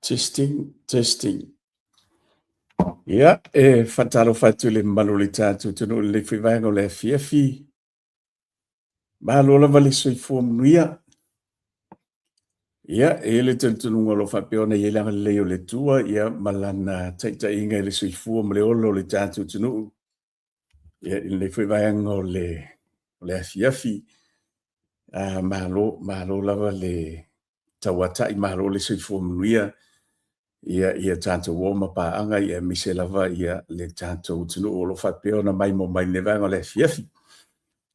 Testing, testing. Fatalo fatule maluli tatu tunu le fivango le fiafi. Mahalola vale soifua mnuia. Ele tentunu ngolo fapeona yela leo le tua malana taita inga le soifua mleolo le tatu tunu. Le fivango le fiafi. Mahalo lava le tawata mahalo le soifua mnuia. Ia tātou woma paanga ia mise lava ia le tātou tunu o lo whapeo na mai mo mai le vanga le fiafi.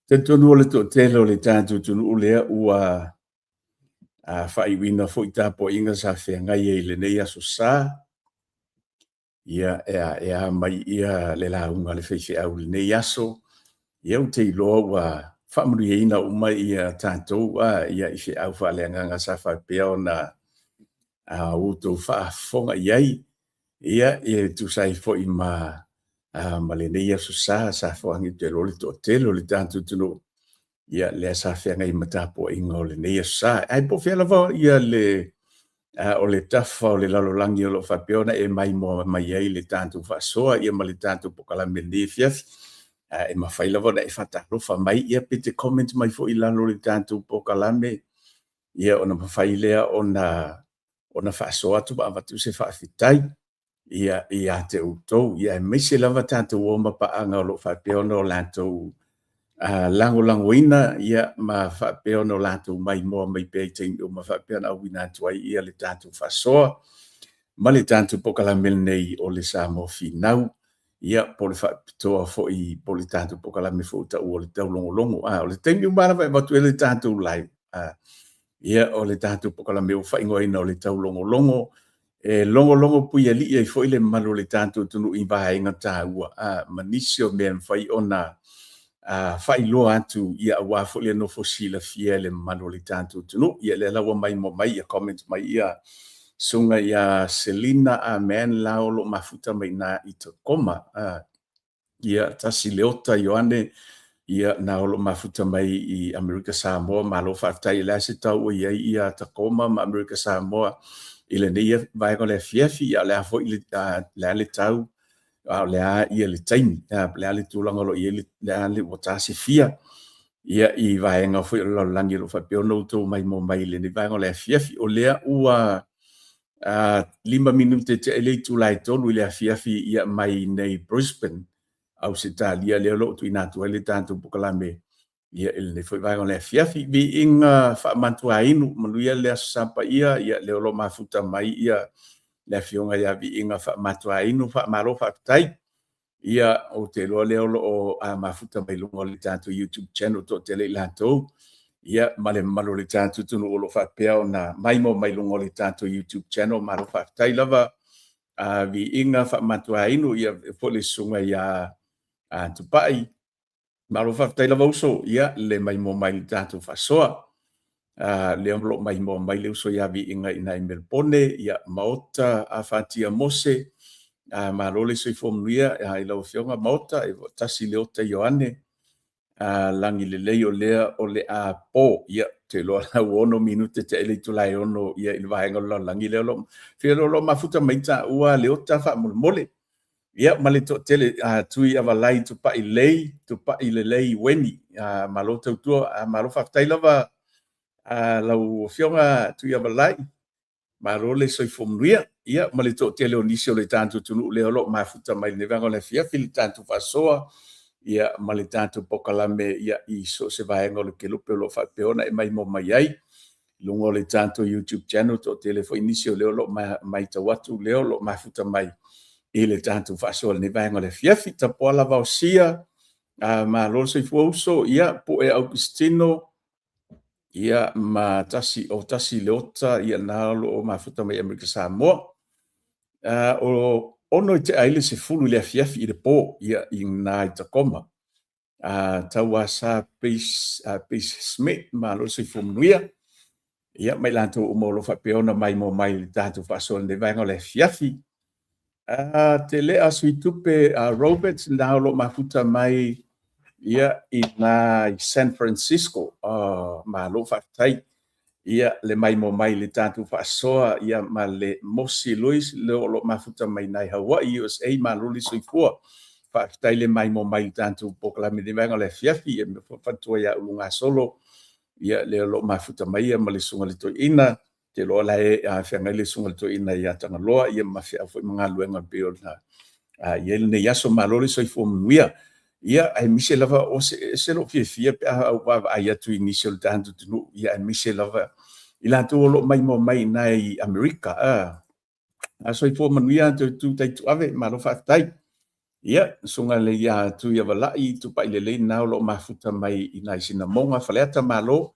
Te tunu o le to telo le tātou tunu o lea ua whaiwina fo i tāpo inga sa whengai e le nei aso sā. Ia mai ia le launga le whaiwhi au le nei aso. Ia u te iloa ua whamuri e ina umai ia tātou ia i whi au whaleanga sa whapeo na uto whaafonga iai, ia tu sai fo i ma le nei aso sa whangi te loli to telo le tātou tunu, ia lea sa whenga i matapo inga o le nei aso sa. Ai po whiala vau ia le o le tafa o le lalolangi o lo whapeona e mai mo mai ai le tātou whaasoa, ia ma le tātou pokalame le fiafi, e mawhaila vau na e whatalofa mai, ia pete comment mai fo i lalo le tātou pokalame, ia ona mawhailea ona whaasoa tu ba watu se whaafitai ia te utou ia mese lava tātou o mapaanga o lo whapeona o lātou lango ia ma whapeona o lātou mai moa mai pēteng o ma whapeona au ina tuai ia le tātou whaasoa ma le tātou pokalamel nei o le sa mo finau ia po le whapitoa fo i po le tātou pokalame fo ta o le tau longo o le tengi umara vai watu e le tātou lai ia o le tātou pokalame o whaingoa ina o le tau longo longo pui ali i fo i le malo le tātou tunu i vaenga tā ua manisi o mea mwhai ona whailoa atu ia awa fo le no fosila fia le malo le tātou tunu ia le lawa mai mo mai ia comment mai ia sunga ia Selina amen lao lo mafuta mai na i te koma ia tasi leota Ioane ia na olo mafuta mai i Amerika Samoa malo whaftai la se tau ia Tacoma ma Amerika Samoa i le neia vai ko le fiafi ia le afo i le tau ia le taimi le ale tūlanga lo ia le ale watasi fia ia i vaenga fo lo langi lo whapeo no tō mai mo mai le vai ko le fiafi o lea ua 5 minute te ele tūlai tonu i le fiafi ia mai nei Brisbane au se talia le lo tu ina tu le tanto pokalame ia ele foi vai con le fiafi vi inga fa mantua inu manuia le sapa ia le lo mafuta mai ia le fionga ia vi inga fa matua inu fa malo fa tai ia o te lo le o mafuta mai lo le tanto YouTube channel to tele lanto ia male malo le tanto tu no lo fa pea na mai mo mai lo le tanto YouTube channel malo fa tai lava vi inga fa matua inu ia fo le sunga ia tupai malo whaftai lava uso ia le mai mo mai tātou whasoa le amlo mai mo mai le uso ia vi inga ina i Melbourne ia maota a whatia mose malo le soi fomnuia i lau whionga maota e tasi leota Ioane langi le lei o lea o le a po ia te loa la uono minute te ele tulai ono ia i vahenga lo langi leo lo whia lo mafuta maita ua leota wha mole ia male to tele tui avalai tu pa i lei weni malo tautua malo whaftai lava lau whionga tui avalai malo le soifomnuia ia male to tele o nisi o le tātou tunu leo lo mafuta mai le vanga le fiafi le tātou whasoa ia male tātou pokalame ia i so se vaenga le kelupe lo whapeona e mai mo mai ai lungo le tātou YouTube channel to tele fo inisi o leo lo mai tawatu leo lo mafuta mai i le tātou whasoa ni vaenga le fiafi ta poala vau sia ma lolo se fuauso ia po e Augustino ia ma tasi leota ia nalo o mafuta mai Amerika Samoa o ono te aile se fulu le fiafi i le po ia i nga i Tacoma taua sa Pace Smith ma lolo se fuamnuia ia mai lanto umolo whapeona mai mo mai le tātou whasoa ni vaenga le fiafi te lea suitupe Roberts na lo mafuta mai ia i San Francisco ma lo fatai ia le mai mo mai le tātou whaasoa ia ma le Mosi Louis le o lo mafuta mai nai Hawaii USA ma luli soifua whaakitai le mai mo mai tātou pokalami le vanga le fiafi e me whafatua ia ulunga solo ia le lo mafuta mai ia ma le sunga le to ina te lo la e a whenga le sunga le to ina ia tanga loa ia ma whia fwoi mga luenga peo na ia le ne yaso ma luli soifua mnuia ia ai mise lava o se lo fia pe au wa ai atu initial tanto tunu ia ai mise lava ila tu lo mai mo mai nai America a so ipo manuia tu tai tu ave ma lo fa tai ia sunga le ia tu ia vala I tu pai le na lo mafuta mai ina sina monga faleta malo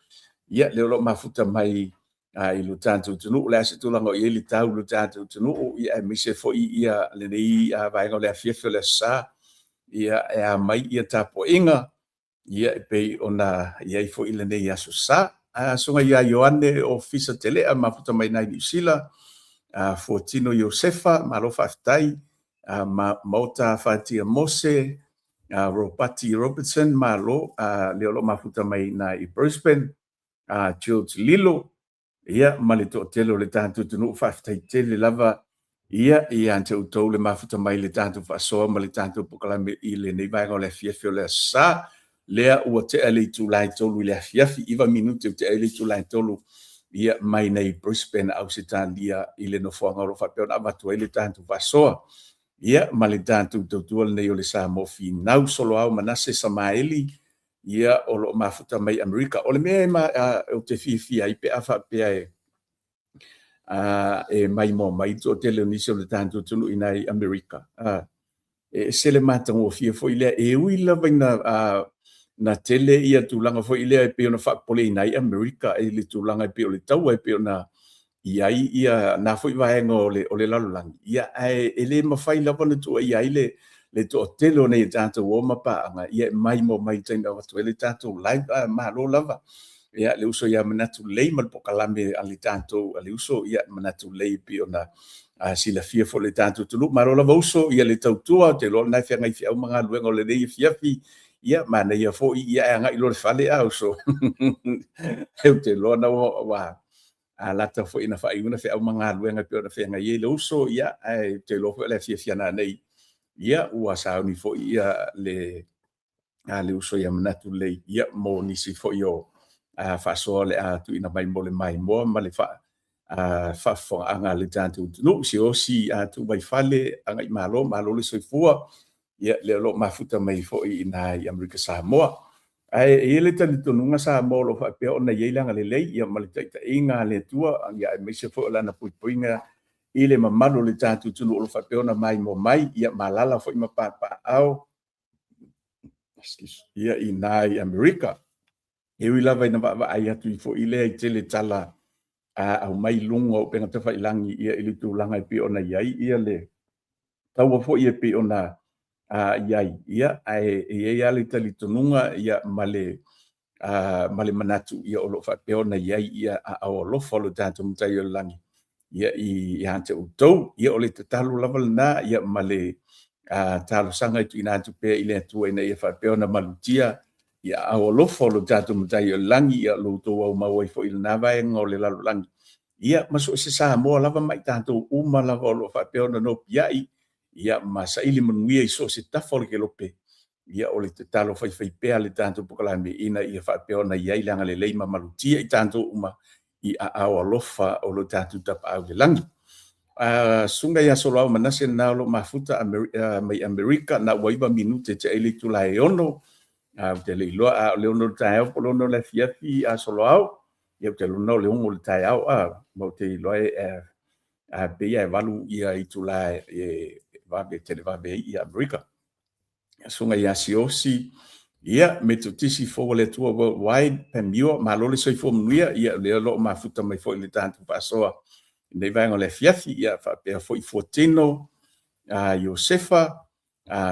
ia le lo mafuta mai ai lu tanto tunu le se tu lango ia li tau lu tanto tunu ia ai mise fo ia le nei a vai le fia le sa ia e a mai ia tapo inga ia pe ona ia fo ile nei aso sa a songa ia Ioane o fisa tele a mafuta mai nai Sila a Fortino Josefa malofa aftai a mota fatia Mose a Ropati Robertson malo a leolo mafuta mai nai Brisbane a George Lilo ia malito telo le tantu tunu fa aftai tele lava ia ante utou le mafuta mai le tātou whaasoa ma le tātou pokalame I le nei vai le fiafi o le sa lea ua te ele I tūlai tolu I le fiafi iwa minute o te ele I tūlai tolu ia mai nei Brisbane au se tālia I le no whanga ro whapeona amatu le tātou whaasoa ia ma le tātou tautua nei o le sa mofi nau solo au manase Samaeli ia o lo mafuta mai Amerika o le mea ma o te fiafia I pe awha pea e mai mo mai to tele ni so le tanto tulu inai America e sele mata ngo fia foi le e ui la vaina na tele ia tulanga foi le pe ona fa pole inai America e le tulanga pe o le tau e pe ona ia na foi vai ngo o le lalulang ia e le mafai la vona tu ia le to tele nei tanto o mapa nga ia mai mo mai tanga o le tanto live ma lo lava ia le uso ia manatu lei mal pokalame ali tanto ali uso ia manatu lei pi ona sila fia fo le tanto tulu maro la uso ia le tautua te lo na fia ngai fia mga luengo le nei fia fi ia mana ia fo ia nga ilo le fale a uso eu te lo na wa la ta fo ina fa una fia mga luenga pi ona fia ngai le uso ia te lo fo le fia na nei ia ua sa ni fo ia le uso ia manatu lei ia mo ni si fo io fa so le tu ina mai mole mai mo ma le fa fo anga le tantu no si o si tu vai fale anga I malo le soifua ia le lo mafuta mai fo I na America Samoa ai ele tani tonunga Samoa lo fa pe ona ye langa le lei ia ma le taita inga le tua ia me se fo la na puipuinga ile mamalo le tantu tunu lo fa pe ona mai mo mai ia malala fo I mapa au ia I na America e ui lava ina wa ai atu I fo ile I tele tala au mai lunga o penga te whailangi ia ili tūlanga I pe ona iai ia le taua fo ia pe ona iai ia ia le tali tonunga ia male manatu ia o lo fa pe ona iai ia au lo folo tanto mutai o langi ia I ante utou ia o le tatalu lava na ia male talo sanga tu ina tu pe ile tu ina ia fa pe ona malutia ia au lo folo tatu mutai o langi ia lo to au mau fo il nava e ngole la langi ia maso se sa mo lava mai tanto uma lava lo fa pe ona no piai ia masa ili manuia I so se tafol ke lope ia o le talo fai pe le tanto pokalame ina ia fa pe ona ia langa le lei malutia I tanto uma I au lo fa o lo tatu tap au le langi sunga ia solo manase na lo mafuta mai America na waiba minute te ele tu la ono te le loa le ono tai au polo no le fiafi solo au ia te no le ono le tai au mo te loa be ia valu ia I tu la va be te va be ia America sunga ia siosi ia me tu tisi fo le tu worldwide pemio ma lo le soi fo mnuia ia le lo mafuta mai fo le tanto pasoa nei vai ngole fiafi ia fa pe fo I Fortino Josefa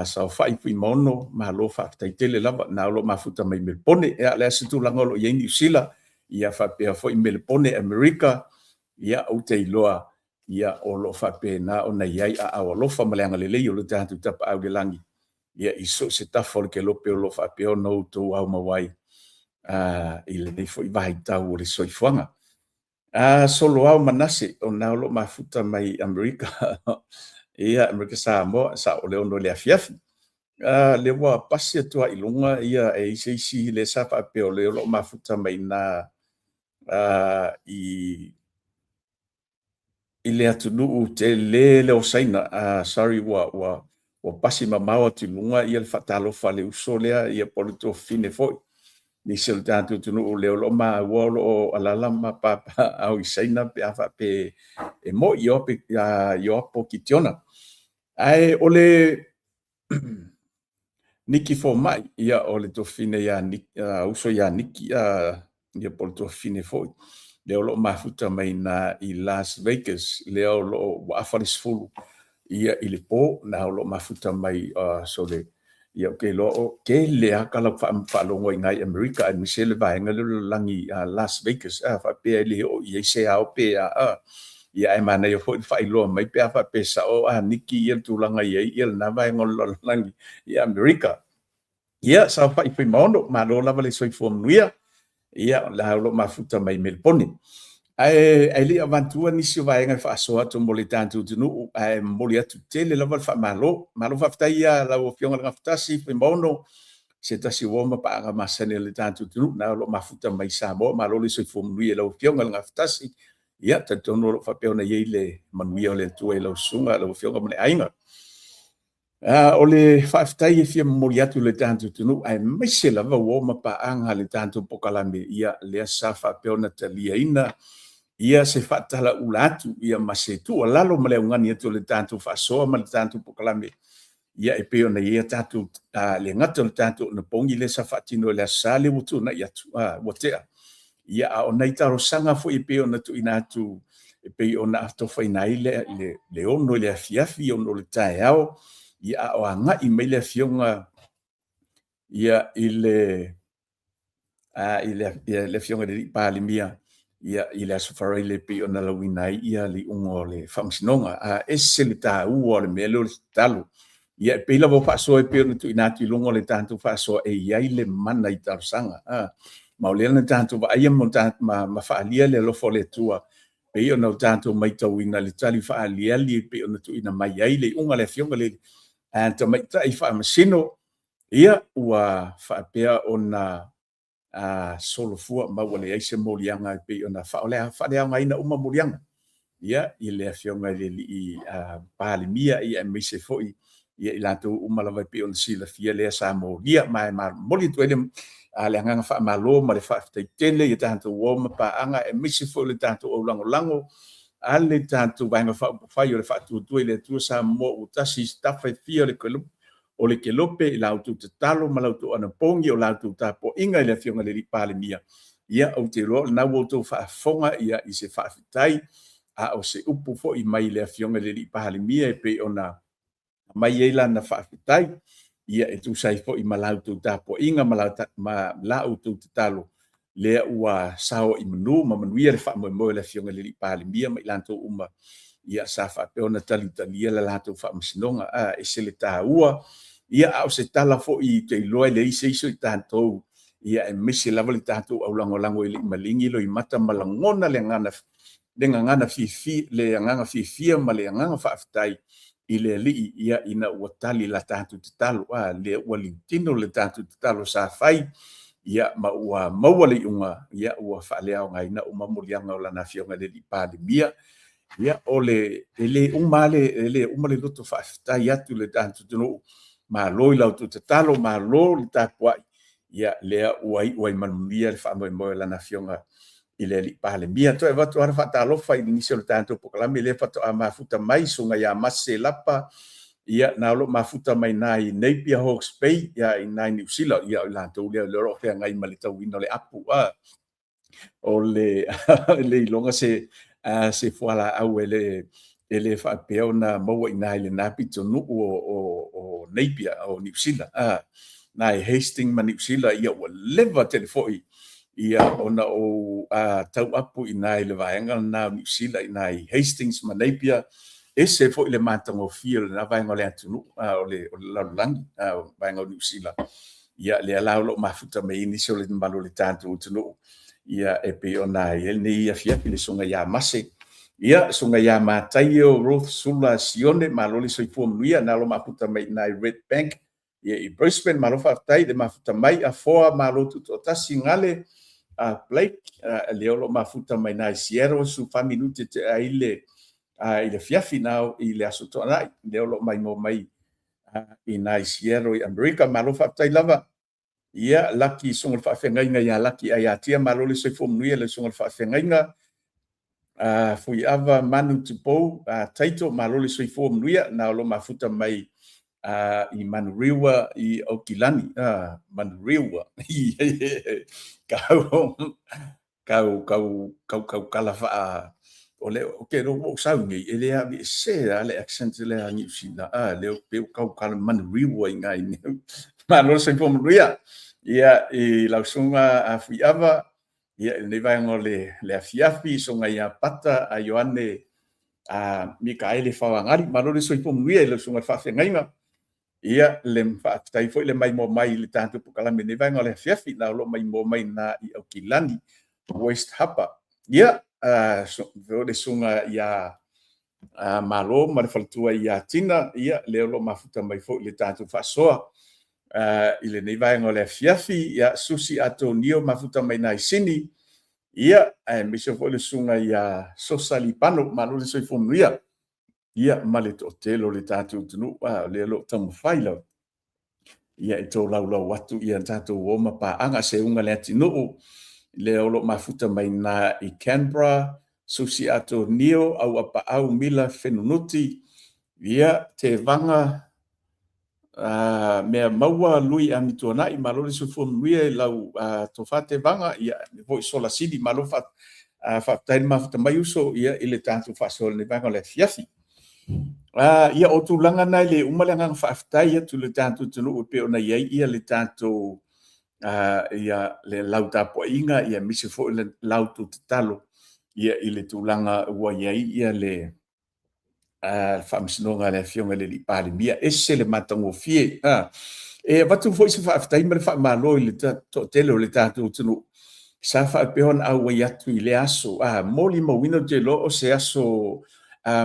sa fai pi mono ma lo fa tai tele lava na lo mafuta mai Melbourne ia le situ langolo ia New Zealand ia fa pe fo I Melbourne America ia o te loa ia o lo fa pe na ona ia a o lo fa malanga le le o lo tanto tapa au de langi ia I so se tafol ke lo pe lo fa pe no to au mawai ile nei fo I vai tau o le soifuanga Solo au manase o na lo mafuta mai Amerika. Ia Amerika Samoa sa o le ono le afiafi. Le wa pasi atua i lunga ia e isi le sa fa pe o le lo mafuta mai na i le atunuu te le o saina sorry wa pasi mamau atu lunga ia le fatalofa le uso lea ia polito fine foi. Ni se le tātou tunu o leo lo ma wolo o alala ma papa au i saina pe afa pe e mo i ope i opo ki tiona. Ai o le niki fo mai ia o le tofine ia uso ia niki ia pol tofine foi. Leo lo mafuta mai na i Las Vegas leo lo afaris fulu ia i le po na lo mafuta mai so le ia ke lo ke le akala fa lo ngoi ngai America and Michelle vaenga le langi Las Vegas fa pe le o ia se au pe ia e mana yo fa ilo mai pe fa pe sa o niki ia tu langa ia na vaenga lo langi ia America ia sa fa i mono ma lo lava le soi fo nuia ia la lo mafuta mai Melbourne ai li avantua nisi vaenga fa so atu mo le tantu tunu ai mo le atu tele lava fa malo fa ia la o fionga nga ftasi pe mono se tasi woma pa nga masane le tantu tunu na lo mafuta mai Samoa malo le soi fo nuia la o fionga nga ftasi ia tatono lo fa pe ona ye le manuia le tu e lo sunga lo fionga mo le ainga o le whaaftai e fia moriatu le tantu tunu, ai maise lava woma pa anga le tantu pokalame ia lea safa peona talia ina, ia se whaatala ulatu, ia masetu, o lalo ma leo ngani atu le tantu whaasoa ma le tantu pokalame, ia e peona ia tatu, le ngata le tantu na pongi le sa whaatino le asale wutu na iatu, watea. Ia a o nei taro sanga fo i peona tu inatu, e peona atofa inai le ono le afiafi, ono le tae ao, ia o anga i mele fionga ia ile fionga de palimia ia ile asfara ile pe ona la winai ia li ungo le functiononga esse le ta u le melo le talo ia pe la vo faso e pe tu inati lungo le tanto faso e ia ile mana i tarsanga ma le na tanto va ia monta ma fa alia le lo fole tua pe ona tanto mai tawina le tali fa alia li pe ona tu ina mai ai le unga le fionga le to mai tai fa masino ia ua fa pea ona solo fua ma wale ai se molianga pe ona fa le ngai na uma molianga ia i le fionga le i palimia ia me se foi ia i lato uma lava pe ona sila fia le sa mo ia mai moli to ele le nganga fa malo ma le fa tele ia tanto wo ma pa anga e me se foi le tanto o lango ale tanto vanga fa yo le fa tu le tu sa mo utasi stafa fia le kolu o le kelope la tu talo ma la tu ana pongi o la tu tapo inga le fionga le palimia ia o te ro na wo to fa fonga ia i se fa fitai o se upu fo i mai le fionga le palimia e pe ona mai e la na fa fitai ia e tu sai fo i malau tu tapo inga ma la tu talo le ua sao i manu ma manuia le fa mo le fionga le palimia mai lanto uma ia sa fa pe ona talia la lato fa msinonga e se le taua ia au se tala fo i te loe le ise iso i tantou ia e misi lava le tantou au lango i le malingi lo i mata malangona le nganga fifia ma le nganga whaafitai i le li ia ina ua tali la tantou te talo le ua lintino le tantou te talo sa fai ia ma ua maua le unga ia ua whaaleao ngai na uma molianga o lana fionga le li palimia ia ole ele umale loto whaafitai atu le tantou tunu ma loi lau tu te talo ma lo le tapua ia lea uai manuia le whaamoi moe lana fionga i le li pale mia to e watu ara whaatalofa i nisio le tanto pokalami le whatu a mafuta mai sunga ia mase lapa ia na lo mafuta mai nai Napier Hawke's Bay ia i nai New Zealand ia i lantou lea le rohea ngai malita wina le apu o le ilonga se fuala au ele whaapea na maua i nai le napi tonu o Napier o New Zealand nai Hastings ma New Zealand ia ua leva telefoi ia ona o tau apu i nai le vaenga na New Zealand i nai Hastings ma Napier ese foi le matango fia na vaenga le atunu o le lalangi vaenga o New Zealand ia le alao lo mafuta me ini so le malo le tantu tunu ia e pe ona ele ia fiafi le sunga ia mase ia sunga ia matai o Ruth Sula Sione maloli soifua mnuia na lo mafuta mai na Red Bank ia i Brisbane malo fatai le mafuta mai a foa malo tuto tasi ngale a Blake leo lo mafuta mai na Sierra su faminute te aile ile fiafi nao i le asoto ana leo lo mai mo mai i na Sierra i America malo fatai lava ia laki sunga faafengainga ia laki ai atia malole soifua mnuia le sunga faafengainga fui ava manu tupou taito malole soifua mnuia na lo mafuta mai i Manurewa i Okilani Manurewa kau kalafa ole okay no mo saungi ele a se ale accent le angi sina le pe kau kala Manurewa ngai malole soifua mnuia ia i lausunga fui ava ia le vai ngole le afiafi so ngai a pata a Ioane Mikaele Fawangari malole soifua mnuia le sunga faafengainga ia le fa'atai foi le mai mo mai le tātou pukalame nei vai ngole fiafi na lo mai mo mai na i Okilani West Hapa ia so le sunga ia malo ma le faltua ia tina ia le lo mafuta mai foi le tātou fasoa i le nei vai ngole fiafi ia Susi Atonio mafuta mai na Isini ia me se foi le sunga ia Sosalipano malo le soifomia ia male to telo le tātou tunu le lo tamu faila ia e tō lau watu ia tātou woma pa anga se unga le atinu le olo mafuta mai na i Canberra Susi Atonio au apa au mila fenunuti ia te vanga mea maua lui a mituana i malo le sufo mnuia lau tofa te vanga ia voi sola sidi malo fatai mafuta mai uso ia i le tātou fasol ne vanga le fiafi ia o tūlanga nai le umalanga whaaftai atu le tātou tunu o pe ona iai ia le tātou ia le lau tāpua inga ia misi fo le lau tu te talo ia i le tūlanga ua iai ia le whaamisinonga le fionga le li pāle mia ese le matango fie e watu fo isi whaaftai ma le whaamalo i le tele o le tātou tunu sa whaapehon au wai atu i le aso moli mawina te lo o se aso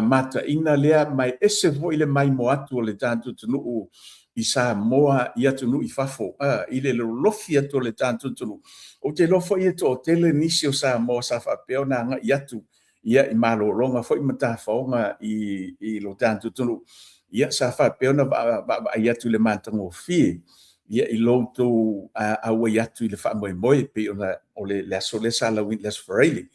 mata ina lea mai ese fo ile mai mo atu o le tātou tunu i sa moa i atunu i fafo i le lofi atu o le tātou tunu o te lofo i to tele nisi o sa moa sa whapeo na nga i atu ia i malo ronga fo i mata faonga i lo tātou tunu ia sa whapeo na i atu le mātango fie ia i loto awa i atu i le wha moe pe o le aso le sa lawin le sfareili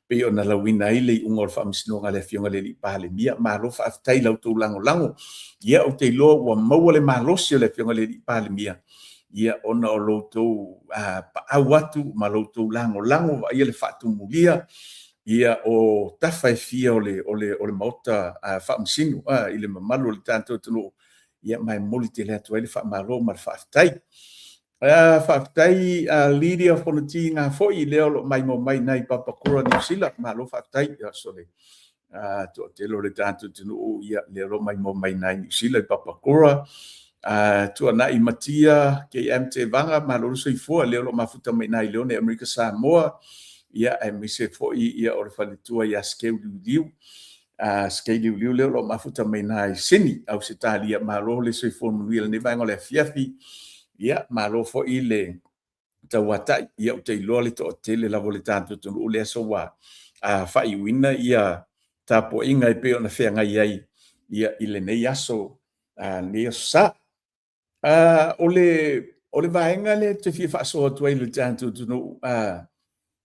pe ona lawina ile i unga o whaamisinonga le fionga le li pāle mia malo whaaftai lau tau lango ia o te loa ua maua le malosi o le fionga le li pāle mia ia ona o loutou paau atu ma loutou lango ia le whaatumulia ia o tafa e fia o le maota whaamasino i le mamalu o le tātou tunu ia mai moli te lea tuai le whaamalo ma le whaaftai whaaftai Lydia Fonati ngā foi leo lo mai mo mai nei Papakura New Zealand ma lo whaaftai sole to te lo le tātou tunu ia leo lo mai mo mai nei New Zealand Papakura tua na i matia ke MT vanga ma lo so i fo leo lo mafuta mai nei Leone America Samoa ia e mi se fo ia o le falitua ia skeu liu skeu liu leo lo mafuta mai nei Sini au se talia ma lo le so i fo mu le vai ngole fiafi ia malo fo ile tawata ia te lole to tele la volitato to le so wa fa i wina ia tapo inga i pe ona fe nga ia ile nei aso ne sa ole vaenga le te fi fa so to ile tanto to no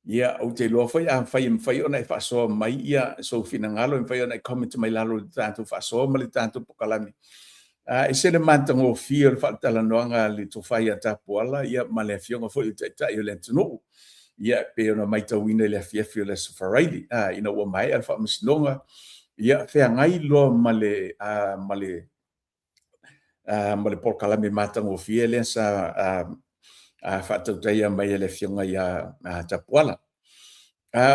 ia o te lo fai ona fa so mai ia so fina ngalo fai ona comment mai lalo tanto fa so mai tanto pokalami e se le mantango fia le whaatalanoanga le tofai a tapuala ia ma le fionga fo i tai o le tunu ia pe ona mai tawina le fiafio le safaraili ina ua mai al whaamisinonga ia whea ngai loa ma le porkalame mantango fia le sa whaatautai mai le fionga ia tapuala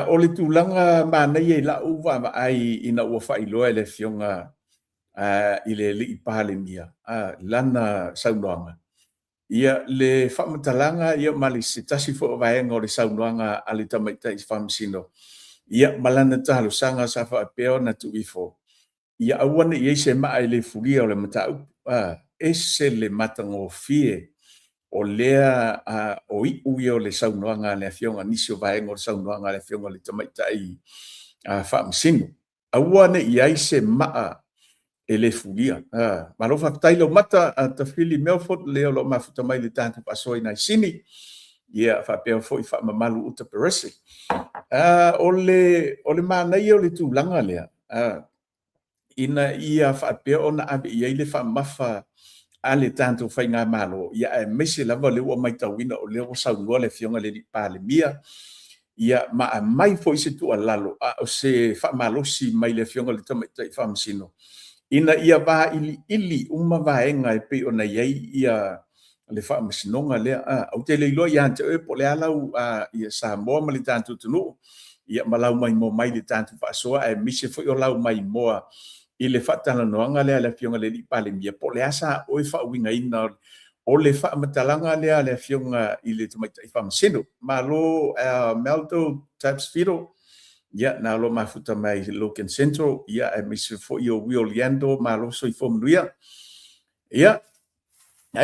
o le tūlanga mānei e la uwa ai ina ua whailoa le fionga i le li pāle mia lana saunoanga ia le whamatalanga ia mali se tasi fo vaenga o le saunoanga a le tamaitai whamasino. Ia malana talo sanga sa whaapeo na tu ifo. Ia awana ia se maa le fulia o le matau. Ese le matango fie o lea o iui o le saunoanga le afionga nisi o vaenga o le saunoanga le afionga le tamaitai whamasino. Awana ia se maa e le fulia. Malo whakatai lo mata ta Philly Melford leo lo mafuta mai le tātu pasoi nai sini. Ia whapea fo i whamamalu uta perese. O le mānei o le tūlanga lea. Ina ia whapea o na abe ia i le whamafa a le tātu whainga malo. Ia e mese lava leo o mai tauina o leo o saunua le fionga le ni pāle mia. Ia maa mai fo i se tua lalo. O se whamalosi mai le fionga le tamaitai whamasino. Ina ia va ili uma vaenga e pe ona iai ia le whaamasinonga lea. Au te leilo ia ante e po le alau ia Samoa ma le tātu tunu. Ia malau mai mo mai le tātu whaasoa e mise fo i o lau mai moa i le whaatala noanga lea le fionga le li pale mia. Po le asa o e whaawinga ina o le whaamatalanga lea le fionga i le tamaitai whaamasino. Malo Meldo Tapsfiro. Ia na lo mafuta mai Logan Central, ia e misi fo i o Wioliando, ma lo so i fo mnuia. Ia,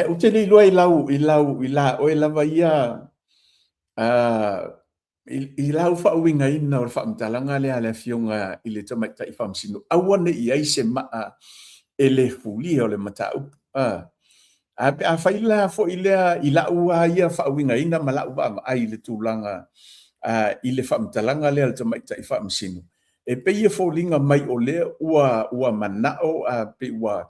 o te li loa i la o e lava ia, i lau whaawinga ina o le whaamtalanga lea le fionga i le tamaitai whaamsino. Awane i aise maa e le fulia o le matau. A whaila fo i lea i lau a ia whaawinga ina ma lau a ai le tūlanga i le whaamtalanga lea le tamaitai whaamasino. E pe ia fōlinga mai o lea ua manao pe ua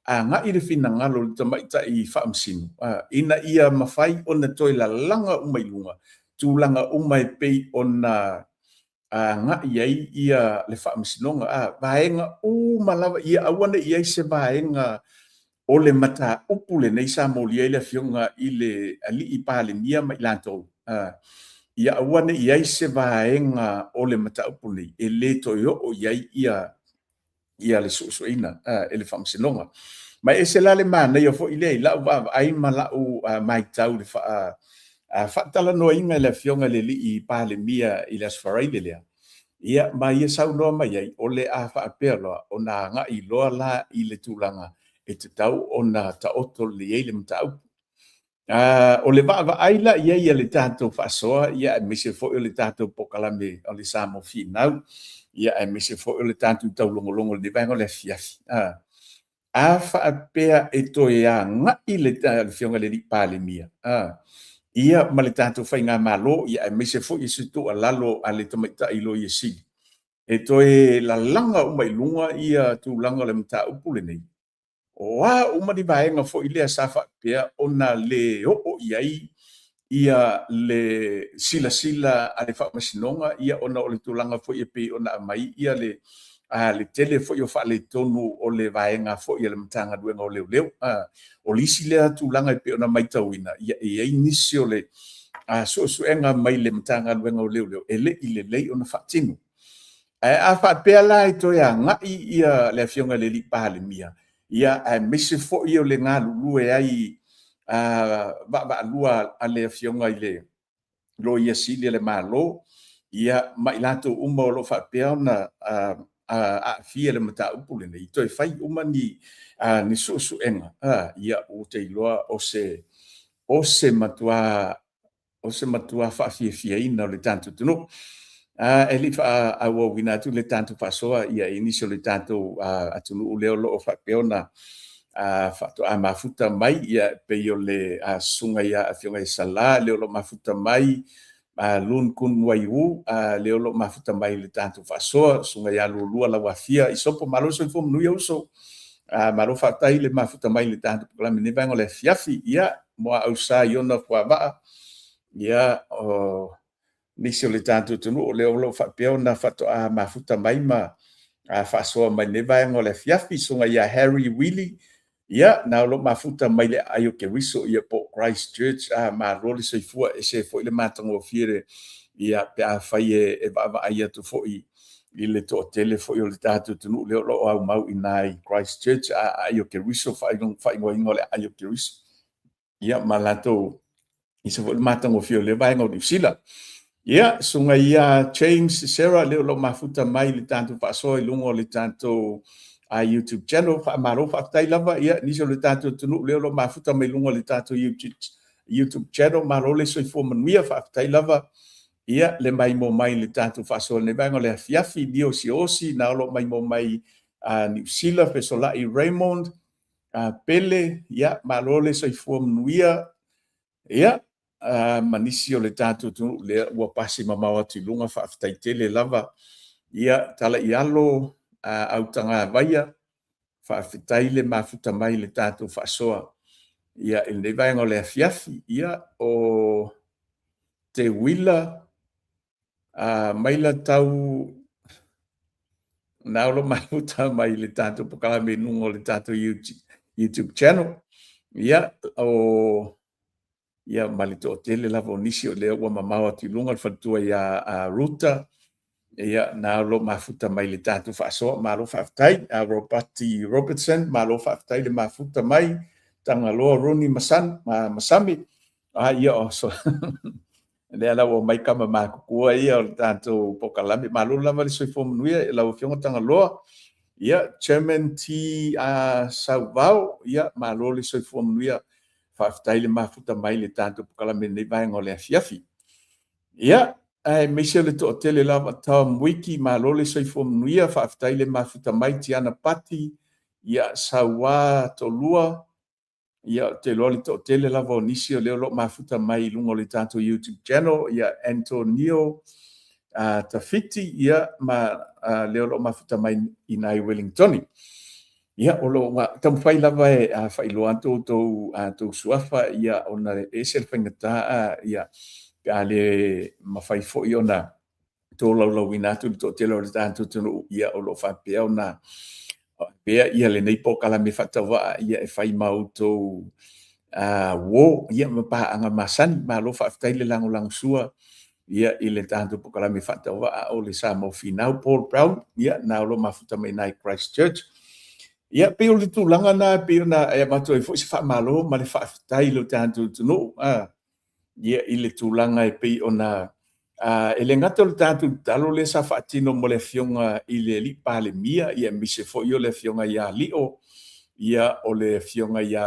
nga i le whina ngalo le tamaitai whaamasino. Ina ia mawhai o na toi la langa umai lunga. Tūlanga umai pe o na nga iai ia le whaamasinonga. Vaenga malawa ia awana iai se vaenga o le mata upule nei sa molia i le fionga i le ali i pāle nia mai lantou. Ia awane iai se vaenga o le mataupu nei, e le toio o iai ia le susuina, e le whamsinonga. Ma e se la le mana ia fo i lei, lau ai ma lau mai tau le whaatala noa inga le fionga le li i pāle mia i le asfarai le lea. Ia ma ia sau noa mai ai, o le a whaapea loa, o na nga i loa la i le tūlanga, e te tau o na taoto le ei le mataupu. O le va aila ia le tātou whaasoa, ia e mese fo o le tātou pokalame o le Samo Finau, ia e mese fo o le tātou taulongolongo le vaenga le fiafi. A whaapea e toe a ngai le fionga le li pāle mia. Ia ma le tātou whainga malo, ia e mese fo i sutu a lalo a le tamaita ilo i sili. E toe la langa umai lunga ia tūlanga le mta upule nei. Wa umani vaenga fo i lea safa pea ona le o iai ia le sila a le whaamasinonga ia ona o le tūlanga fo i pe ona mai ia le tele fo i o wha le tonu o le vaenga fo i le matanga duenga o leo. O lisi lea tūlanga i pe ona mai tauina ia iai nisi o le suenga mai le matanga duenga o leo. Ele i le lei ona whaatinu. A whaapea la i toi a ngai ia le fionga le li pāle mia. Ia mese fo i o le ngā lulu e ai va lua a le fionga i le lo ia sili le malo. Ia mai lato uma o lo whaapea na fia le mata upule nei. Toi whai uma ni suenga. Ia o te iloa o se matua whaafia ina o le tantu tunu. E li awa wina atu le tantu whasoa ia inisio le tantu atunu uleo lo o whapeo na whato a mafuta mai ia peo le sunga ia a fionga i sala leo lo mafuta mai lun kun waiu leo lo mafuta mai le tantu whasoa sunga ia lulua la wafia i sopo malo so i fo mnui uso malo whatai le mafuta mai le tantu pukala mene vango le fiafi ia moa au sa iona whaavaa ia o nisi o le tātou tunu o leo lo whapeo na whato a mafuta mai ma whasoa mai ne vaenga o le fiafi sunga ia Harry Willie ia na lo mafuta mai le ayo ke riso ia po Christchurch ma roli soifua e se fo i le matango fiere ia pe a whai e vava aia tu fo i le to tele fo i o le tātou tunu leo lo au mau i nai Christchurch ayo ke riso whai ngoi ngole ayo ke riso ia malato i se matango fio le vai ngau sila ia sunga ia James Sarah le lo mafuta mai le tanto paso i lungo le tanto a YouTube channel fa maro fa tai lava ia ni so le tanto tunu le lo mafuta mai lungo le tanto YouTube channel maro le so fo mania fa tai lava ia le mai mo mai le tanto fa so le vai le fiafi dio si osi na lo mai mo mai a New Zealand pe so la i Raymond a pele ia maro le so fo mania ia manisi o le tātou tunu le ua pasi mamawa tulunga whaaftaitele lava ia tala i alo autanga vaia whaaftaile mafuta mai le tātou whaasoa ia il nei vaenga o le afiafi ia o te wila maila tau naulo mafuta mai le tātou pokala me nungo le tātou YouTube channel ia o ia malito tele lava onisi o lea ua mamawa tilunga le fatua ia a ruta ia na lo mafuta mai le tatu faasoa malo faafetai a Robati Robertson malo faafetai le mafuta mai tagaloa Roni Masami ia o so le ala o mai kama makukua ia o le tatu pokalami malo lava le soifo manuia e lau fionga tagaloa ia Chairman T Sauvao ia malo le soifo manuia faafetai le mafuta mai le tātou pokalame nei vaenga o le afiafi. Ia, meisia le toʻatele lava taomuiki malo le soifua manuia faafetai le mafuta mai tiana pati ia sauā tolua ia te loa le toʻatele lava o nisi o leo loo mafuta mai i luga o le tātou YouTube channel ia Antonio Tafiti ia ma leo loo mafuta mai i nai Wellingtoni. Ia o lo tamawhai lava e whailoa tou suafa ia ona e se whaingata ia a le mawhai fo'i ona tō laulau ina atu tō te lau tātou tunu ia o lo whapea ona pea ia le nei pokala me whatawa ia e whai mau tō wo ia mapaanga masani ma lo whaftai le lango sua ia i le tātou pokala me whatawa o le sa mau finau Paul Brown ia na lo mafuta mai nai Christchurch. Ia pe o le tulaga na pe ona e matou e foʻi se faamalo ma le faafetai lo tātou tunuu ia i le tulaga e pei ona e le gata o le tātou talo le sa faatino mo le afioga i le alii palemia ia mise foʻi o le afioga iā liʻo ia o le afioga iā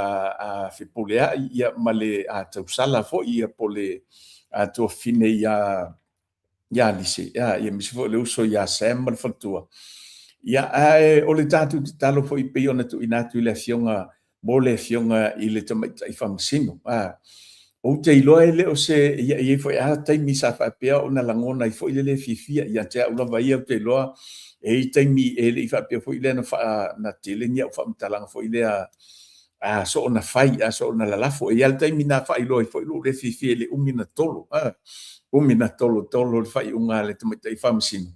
fepuleaʻi ia ma le tausala foʻi ia po le tuafine iā lise ia mise foʻi le uso iā Sam ma le falatua. Ia o le tātou te talo fo i pei ona tu inatu i le afionga mo le afionga i le tamaitai whamasino. O te iloa e le o se ia i fo i taimi sa whapea o na langona i fo i le fifia ia te aulawa ia o te iloa e i taimi e le i whapea fo i le na tele nia o whamtalanga fo i le so ona whai so ona lalafo e al taimi na whai loa i fo i le fifia le umina tolo. Umina tolo le whai unga le tamaitai whamasino.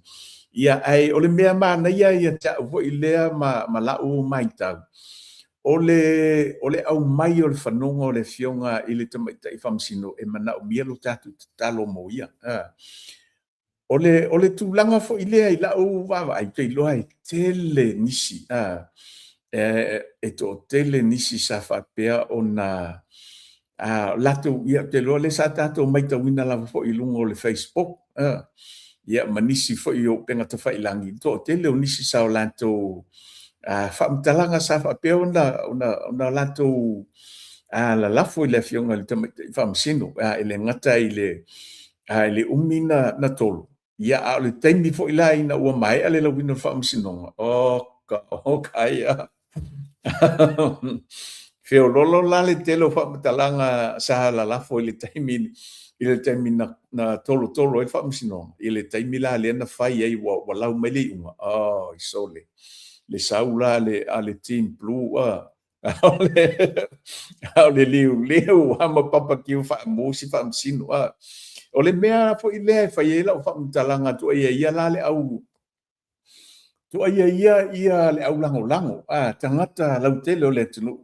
Ia ai o le mea mana ia ta vo i lea ma lau mai tau. O le au mai o le whanonga o le fionga i le tamaitai whamsino e mana o mia lo tātou talo mo ia. O le tūlanga fo i lea i lau wawa ai te iloa i tele nisi. E to tele nisi sa whapea o na lato ia te loa le sa tātou mai tawina lava fo i lungo o le Facebook. Ia manisi fo i o penga ta whailangi. Tō te leo nisi sa o lanto whamtalanga sa whapea ona lanto la lafo i le fionga le tamaitai whamasino. E le ngata i le umina na tolo. Ia a le taimi fo i la ina ua mai a le lawina whamasinonga. O kaia. Feo lolo la le telo whamtalanga sa la lafo i le taimi i le taimi na tolo e whamasino. I le taimi la le ana whai ei wa lau mai le unga. I so le saula le team blue. Au le liu hama papa kiu whamusi whamasino. O le mea fo i lea whai e lau whamtalanga tu ia la le au. Tu ia le au lango. Tangata lau tele o le tunu.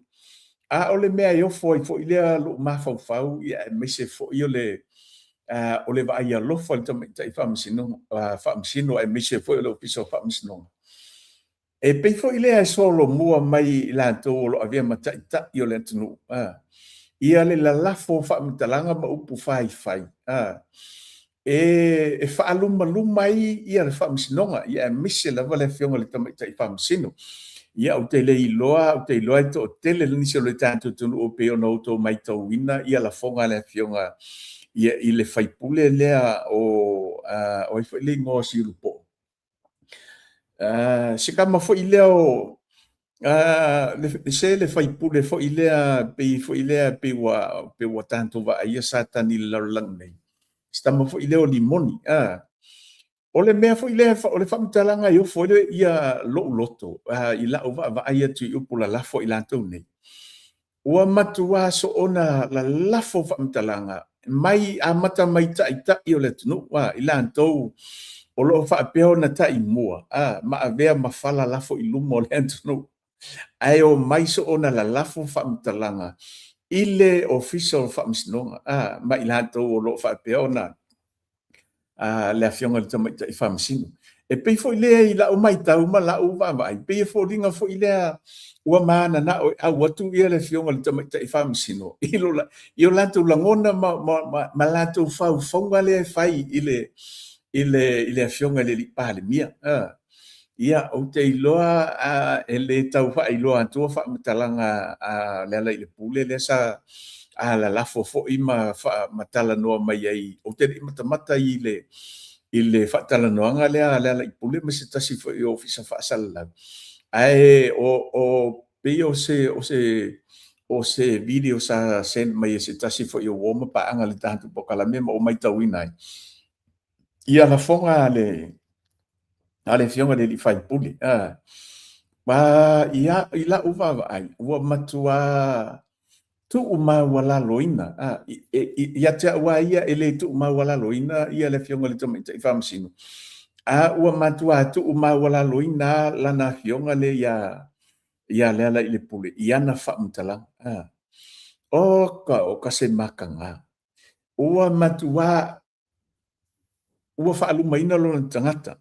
O le mea i ofo i lea lo mawhau ia me se fo i o le vai a lofa le tamaitai whamasino e me se fo i lo piso whamasino. E pei fo i lea e solo mua mai i la tō lo avea matai i o le tunu. ia le lalafo fa'amatalaga ma upu faifai e fa'aluma ia le fa'amasinoga ia mise lava le afioga le tamaita'i fa'amasino ia o te le iloa i to'atele le nisi o le tatou tunuu pe ona outou maitauina ia lafoga le afioga ia i le faipule lea o ai fo'i le igoa siulupo'o se kama fo'i lea o se le faipule fo'i lea fo'i lea pe ua tatou va'aia sa tani le lalolaga nei se tama fo'i lea o limoni o le mea fo'i lea o le fa'amatalaga i ofo le ia lo'u loto i la'u va'ava'ai atu i upu lalafo i latou nei ua matuā so ona lalafo fa'amatalaga mai amata mai ta'ita'i o le atunuu i latou o lo'o fa'apea ona ta'imua ma avea mafala lafo i luma o le atunuu ae o mai so ona lalafo fa'amatalaga i le official fa'amasinoga ma i latou o lo'o fa'apea ona le afioga le tamaita'i fa'amasino e pei fo'i lea i la'u maitau ma la'u va'ava'ai pei e foliga fo'i lea ua manana'o e au atu ia le afioga le tamaita'i fa'amasino i o latou lagona ma latou faufauga lea e fai i le afioga le li'i palemia ia o te iloa e lē tau fa'ailoa atua fa'amatalaga le ala i le pule lea sa lalafo fo'i ma talanoa mai ai o te li'i matamata i le fa'atalanoaga lea le ala i pule ma se tasi fo'i o ofisa fa'asalalau ae o pei o se video sa send mai se tasi fo'i o uoma pa'aga le tatou pokalamea ma o maitauina ai ia lafoga ale fionga le li faipule ma ia i la'u va'ava'ai ua matua tu'u maualaloina ia te ua ia e lē tu'u maualaloina ia le fionga le tamaita'i fa'amasino ua matua tu'u maualaloina lana fionga le ia le ala i le pule iana fa'amatalaga o ka se makaga ua matua ua fa'alumaina lona tagata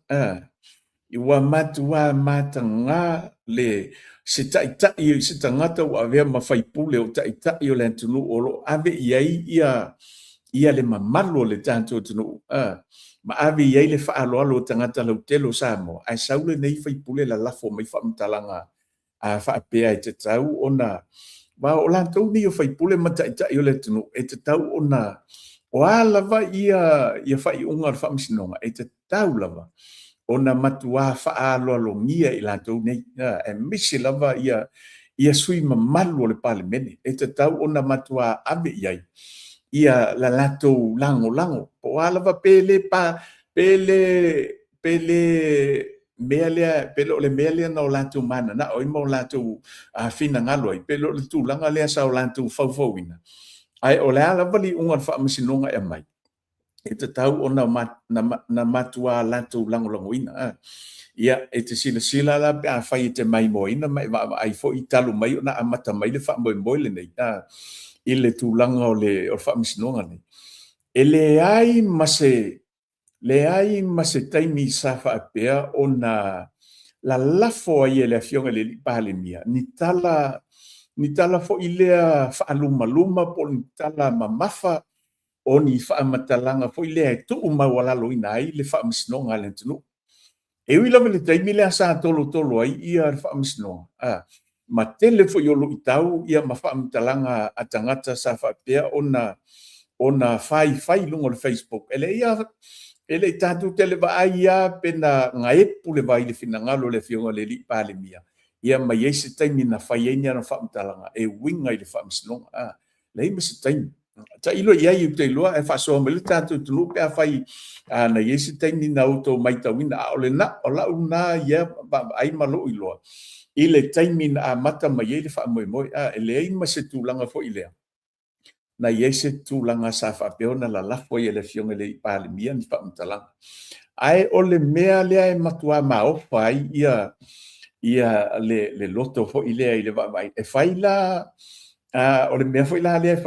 ua matua matagā le se ta'ita'i se tagata ua avea ma faipule o ta'ita'i o le atunuu o lo'o ave i ai ia le mamalu o le tatou atunuu ma ave i ai le fa'aloalo o tagata lautelo sa moa ae sau lenei faipule lalafo mai fa'amatalaga fa'apea e tatau ona ma o latou nei o faipule ma ta'ita'i o le atunuu e tatau ona o lava ia fa'i'uga o le fa'amasinoga e tatau lava ona matua fa'aloalogia i latou nei e misi lava ia sui mamalu o le palemene e tatau ona matua ave i ai ia la latou lagolago po lava pele mea lea pele o le mea lea na o latou manana'o ai ma o latou finagalo ai pele o le tulaga lea sa o latou faufauina ae o le a lava li'uga le fa'amasinoga e mai e tatau ona na matua latou lagolagoina ia e te silasila la pe a fai te mai moina mai va'ava'ai fo'i talu mai ona amata mai le fa'amoemoe lenei i le tulaga o le fa'amasinoga nei e leai ma se taimi sa fa'apea ona lalafo ai e le afioga le li'i palemia ni tala fo'i lea fa'alumaluma po ni tala mamafa o ni fa'amatalaga fo'i lea e tu'u maualaloina ai le fa'amasinoga le atunuu e ui lava le taimi lea sa tolotolo ai ia le fa'amasinoga ma tele fo'i o lo'i tau ia ma fa'amatalaga a tagata sa fa'apea ona fai luga o le Facebook e le'i tatou tele va'ai ia pena gaepu le vai le finagalo le afioga le li'i palemia ia mai ai se taimi na fai ai na fa'amatalaga e uiga i le fa'amasinoga lei ma se taimi tailo ia i te loa e fa'asoa mai le tatou tunuu pe a fai na ia se taimi na outou maitauina o le na o la'u na ia va'ava'ai ma lo'u iloa i le taimi na amata mai ai le fa'amoemoe e leai ma se tulaga fo'i lea na ia se tulaga sa fa'apea ona lalafo ai e le afioga le palemia ni fa'amatalaga ae o le mea lea e matuā maofa ai ia le loto fo'i lea i le va'ava'ai e fai la o le mea fo'i la lea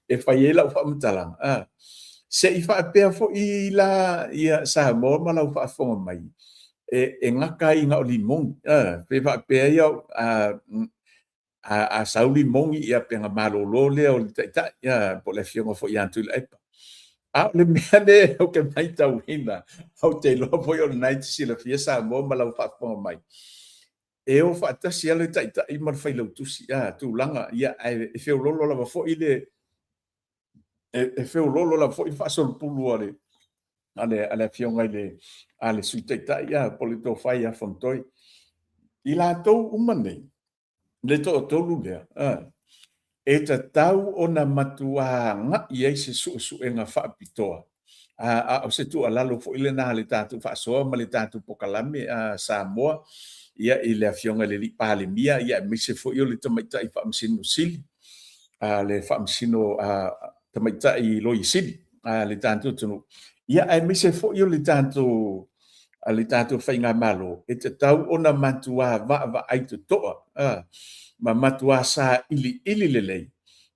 e fai ai lau fa'amatalaga se i fa'apea fo'i la ia sa moa ma lau fa'afoga mai e ngaka i ngā o limong pe fa'apea ia a sauli mongi ia penga malolo lea o le taʻitaʻi ia po le afioga foʻi atu i le aipa a o le mea le o ke mai tauina au te iloa foi o lenai tisilafia sa moa ma lau faafofoga mai e o faatasi a le taʻitaʻi ma le failautusi a tulaga ia e feulolo lava foʻi le e feulolo lava foʻi faasolopulu ale afioga i le a le sui taʻitaʻi a po le tofai a fonotoi i latou uma nei le toʻatolu lea e tatau ona matuāgaʻi ai se suʻesuʻega faapitoa a o se tuʻalalo foʻi lenā le tatou faasoa ma le tatou pokalame a Samoa ia i le afioga i le liʻi palemia ia e mise foʻi o le tamaitaʻi faamasino sili a le faamasino tamaitaʻi loiesili a le tatou tunuu ia e mise foʻi o le tatou faiga malo e tatau ona matuā vaavaai totoa ma matuā sa ili lelei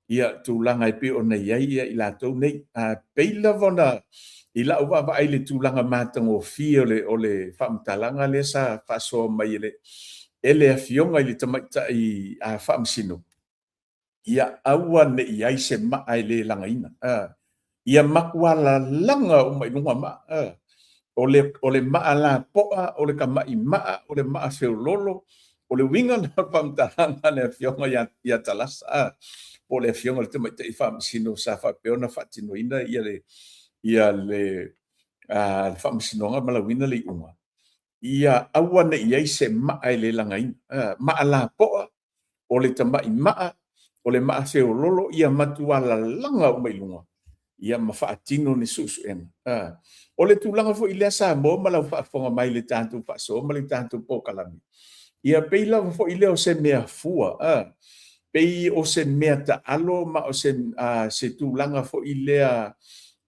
ia tulaga e pe ona iai ia i latou nei pei lava ona i la'u vaavaai le tulaga matagofie o le faamatalaga lea sa faasoa mai e le afioga i le tamaitaʻi faamasino ia aua neʻi ai se ma'a i lē lagaina ia maku alalaga uma i luga ma'a o le ma'a lapo'a o le kama'i ma'a o le ma'a feololo o le uiga na faamatalaga le afioga ia talasa po le afioga le tamaitaʻi faamasino sa faapea ona faatinoina ia le faamasinoga ma lauina le iʻuga ia aua neʻi ai se ma'a i lē lagaina ma'a lapo'a o le tama'i ma'a o le ma'a feololo ia matu alalaga uma i luga ia ma faatino ni suʻesuʻega o le tulaga foʻi lea sa mo ma lau faafofoga mai le tatou faasoa ma le tatou pokalame ia pei lava foʻi lea o se mea fua pei o se mea taalo ma o se tulaga foʻi lea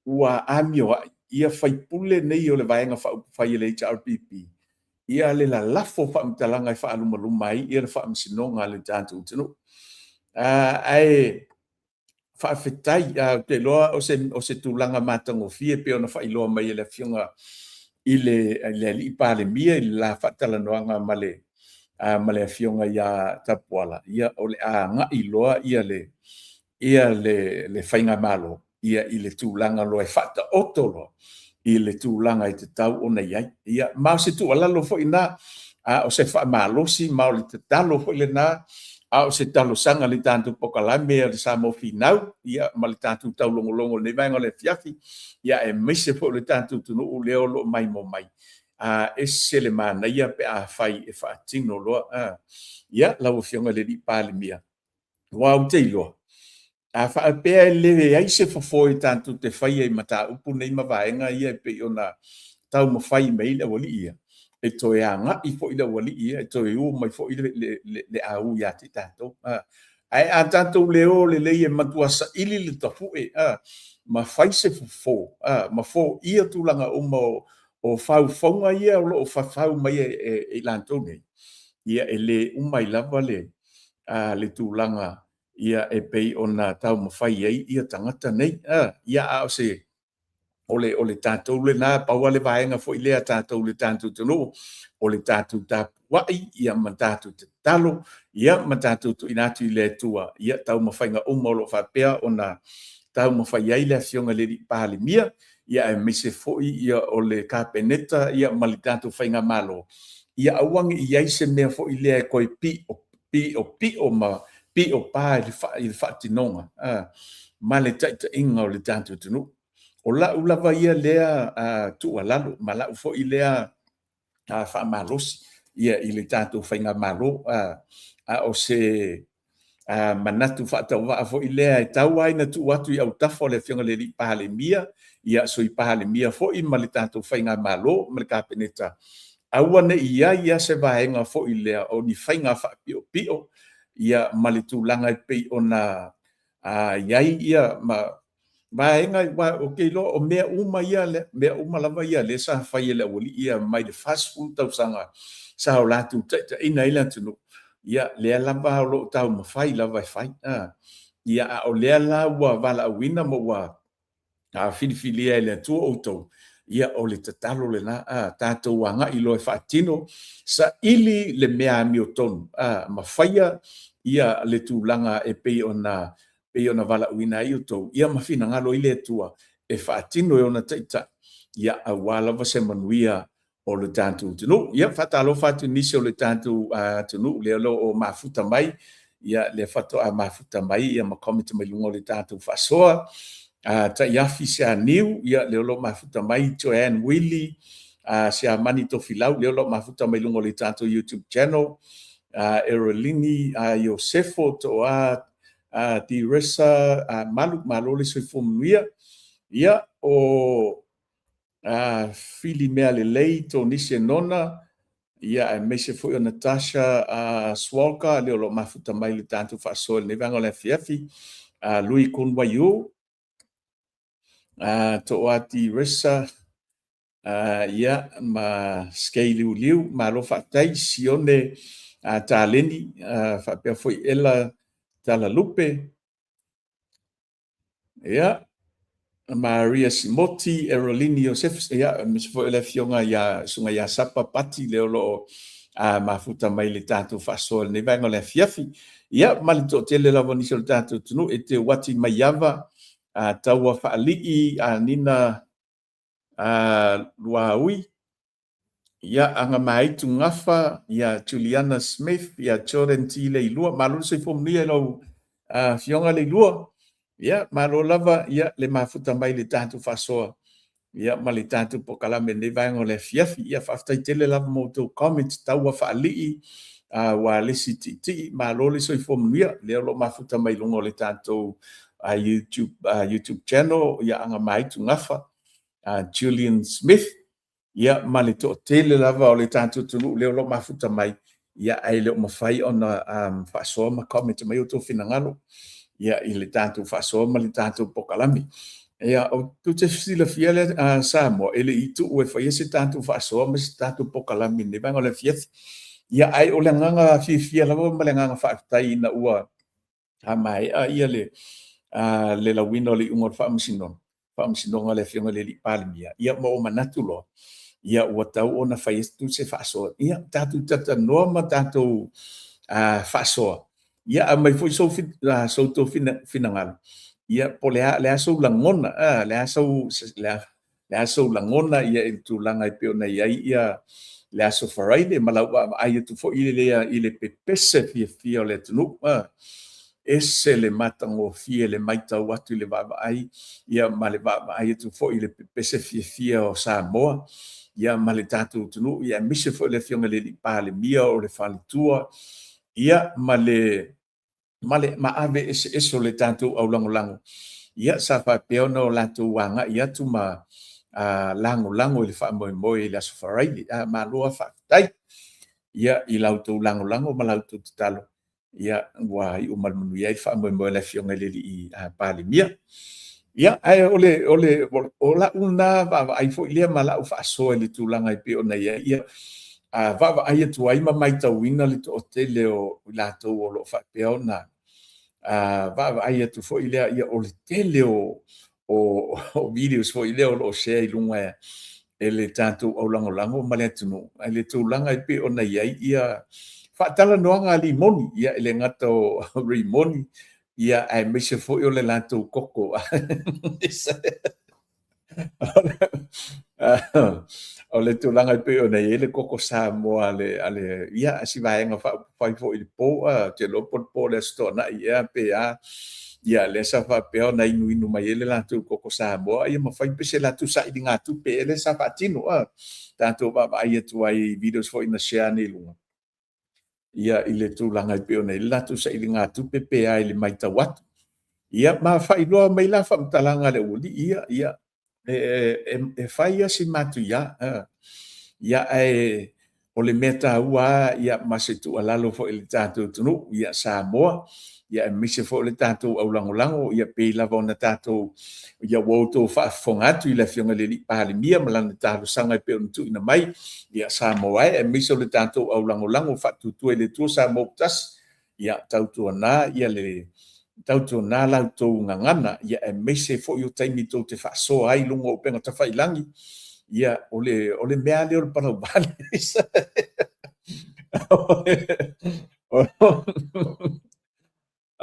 ua amioaʻi ia faipule nei o le vaega faupufai e le HRPP ia le lalafo faamatalaga e faalumaluma ai ia le faamasinoga a le tatou tunuu ae faafetai te loa o se tulaga matagofie pe ona faailoa mai e le afioga i le aliʻi palemia i le la faatalanoaga ma le afioga ia tapuala ia o le agaʻi loa ia le faiga malo ia i le tulaga loa e faataoto loa i le tulaga e tatau ona iai ia ma o se tuʻalalo foʻi na o se faamalosi ma o le tatalo foʻi lenā a o se talosaga le tatou pokalame a le sa mo finau ia ma le tatou taulogologo lenei vaega o le afiafi ia e maise foʻi o le tatou tunuu lea o loo mai mo mai ese le manaia pe a fai e faatino loa ia lau afioga le liʻi palemia ua au te iloa faapea e leve ai se fofo e tatou te fai ai mataupu nei ma vaega ia e pei ona taumafai mai le aualiʻi ia e toe agaʻi foʻi le aualiʻi ia e toe ua mai foʻi le au iā te tatou ae a tatou leo lelei e matuasaʻili le tafuʻe ma fai se fofō ma foʻia tulaga uma o faufauga ia o loo fafau mai e latou nei ia e lē uma i lava le tulaga ia e pei ona taumafai ai ia tagata nei ia a o le tatou lenā paua le vaega foʻi lea tatou le tatou tunuu o le tatou tapuaʻi ia ma tatou tatalo ia ma tatou tuuina atu i le atua ia taumafaiga uma o loo faapea ona taumafai ai le afioga le liʻi palemia ia e mise foʻi ia o le kapeneta ia ma le tatou faiga malo ia auagi i ai se mea foʻi lea e koe piʻo ma piʻo pā i le faatinoga ma le taʻitaʻiga o le tatou tunuu o la'u lava ia lea tu'ualalo ma la'u fo'i lea fa'amalosi ia i le tatou faiga malo a o se manatu fa'atauva'a fo'i lea e tau ai na tu'u atu i autafa o le afioga le li'i palemia ia soi palemia fo'i ma le tatou faiga malo ma le kapeneta aua ne'i ai ia se vaega fo'i lea o ni faiga fa'api'opi'o ia ma le tulaga e pei ona iai ia ma vaenga o ke lo o mea uma ia le mea uma lava ia le sa fai le wali ia mai de fast food tau sanga sa o latu ina ila tunu ia le lava o lo tau ma fai lava fai ia o le la wa vala wina mo wa filifilia le tu o to ia o le tatalo le na tato wanga i lo fatino sa ili le mea mi o ton ma faia ia le tūlanga e pei ona wala uina i utou. Ia mawhina ngalo i le tua e whaatino e ona taita. Ia a walawa se manuia o le tātou tunu. Ia whatalo whatu nisi o le tātou tunu, leo lo o mafuta mai. Ia le whato a mafuta mai, ia makomita mai lungo le tātou whasoa. Ta iafi se a niu, ia leo lo mafuta mai, Joanne Willie, se a mani to filau, leo lo mafuta mai lungo le tātou YouTube channel. Erolini, Iosefo, to Di Resa, Maluk Malole se fumuia. Ia o Fili mea le lei, to nisi nona, ia me se foi o Natasha Swalka, leo lo mafuta mai le tātou whasoa, ne vanga le fiafi, Louis Kunwayo, to Di Resa, ia ma skei liu, ma lo whaatai, sione, Taleni, whapea foi ela Tala Lupe, ia, Maria Simoti, Erolini Joseph, ia, mis foi ela fionga ia sunga ia sapa pati leo lo mafuta mai le tātou whasoa ne vanga le fiafi. Ia, mali tō tele lawa nisi o le tātou tunu, e te wati mai ava, taua whaalii, nina Luaui, ia anga mai tu ngafa, ia Juliana Smith, ia Jordan T. Leilua, malolo se fomnia lau fionga Leilua, ia malo lava, ia le mafuta mai le tātou whasoa, ia ma le tātou pokalame ne vaenga le fiafi, ia whaftai tele lava mo tō comment, taua whaalii, wa lesi titi, malolo se fomnia, leo lo mafuta mai lungo le tātou YouTube channel, ia anga mai tu ngafa, Julian Smith, ia ma le to tele lava o le tātou tunu leo lo mafuta mai, ia ai leo mawhai ona whasoa ma comment mai o tō whinangalo, ia i le tātou whasoa ma le tātou pokalami. Ia o tu te sila fia le Samoa, ele i tu ue whai se tātou whasoa ma se tātou pokalami ne vanga le fiathi. Ia ai o le nganga fia lava ma le nganga whaakutai ina ua mai, ia le lawino le ungor whaamsinonga le fionga le li palimia, ia mo o manatu loa. Ia ua tau ona whai tu se whaasoa. Ia tātou tata noa ma tātou whaasoa. Ia a mai fui so tō whinangalo. Ia po lea sou langona, lea sou langona, ia i tu langa i peo nei ai, ia lea so wharaide, malau ai tu fo i le pepese fia o le tunu, ese le matango fia le maitau atu le vava ai, ia ma le vava ai tu fo i le pepese fia o Samoa, ia ma le tātou tunu, ia mise fo le fionga le li pāle mia o le whalitua, ia ma ave ese o le tātou au lango. Ia sa whapeo no lātou wanga, ia tu ma lango le whaamoe le aso wharaili, ma loa whaatai, ia i lautou lango ma lautou tatalo, ia wa i umalmunu ia i whaamoe le fionga le li i pāle mia. Ia, ai o la una vava ai fo ilia ma la u whaasoa le tūlanga i peo nei ia vava ai atu ai ma mai tauina le to tele o lātou o lo whapeo na vava ai atu fo ilia ia o le tele o videos fo ilia o lo share i lunga e le tātou au lango ma le atunu ai le tūlanga i peo nei ia whaatala noanga li moni ia ele ngata o rimoni ia ai mese foi o le lātou koko. O le tūlanga i peo nei, ele koko Samoa ale ia si vaenga whai foi i po, te lopon po le stona ia pea, ia le sa whapeo na inu mai ele lātou koko Samoa, ia ma whai pese lātou sa ili ngā tupe, ele sa whatino, tātou ai atu ai videos foi na share ni lunga. Ia i le tūlanga i peo nei, lātou sa ili ngā tupe pea i le maita watu. Ia ma whailoa mai la whamtalanga le uli, ia e whaia si matu ia. Ia o le meta ua, ia masitu alalo fo ili tātou tunu, ia Samoa, ia mise fo le tātou au lango, ia pei lava ona tātou, ia wautou whaafongatu i le fionga le li pāle mia, malana tātou sanga i peo nutu ina mai, ia Samoa mise le tātou au lango, whaatutua i le tua Samoa tas, ia tautua nā, ia le tautua nā lautou ngangana, ia mise fo i o taimi tau te whaasoa ai lungo o penga tawhailangi, ia ole mea leo le parau bale.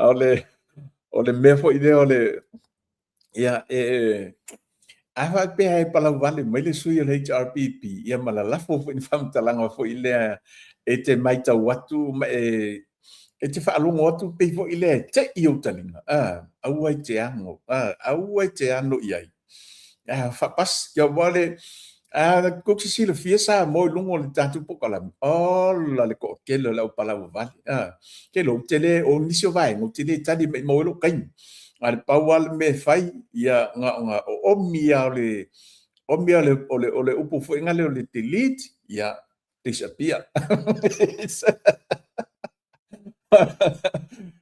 o le mea fo'i lea o le ia awa pe ai pala wale mai le sui o le HRPP ia malalafo fo'i ni whamatalaga fo'i lea e te maita watu e te whaalongo atu pe fo'i lea te i o talinga au ai te ango au ai te ano iai whapas kia wale ko si sila fia sa mo lungo le tatu pokalami la le ko ke le au pala wale ke lo tele o nisio vai ngo tele tadi me mo lo kain ale pawal me fai ia nga o mia ole upu fo ngale ole delete ia disappear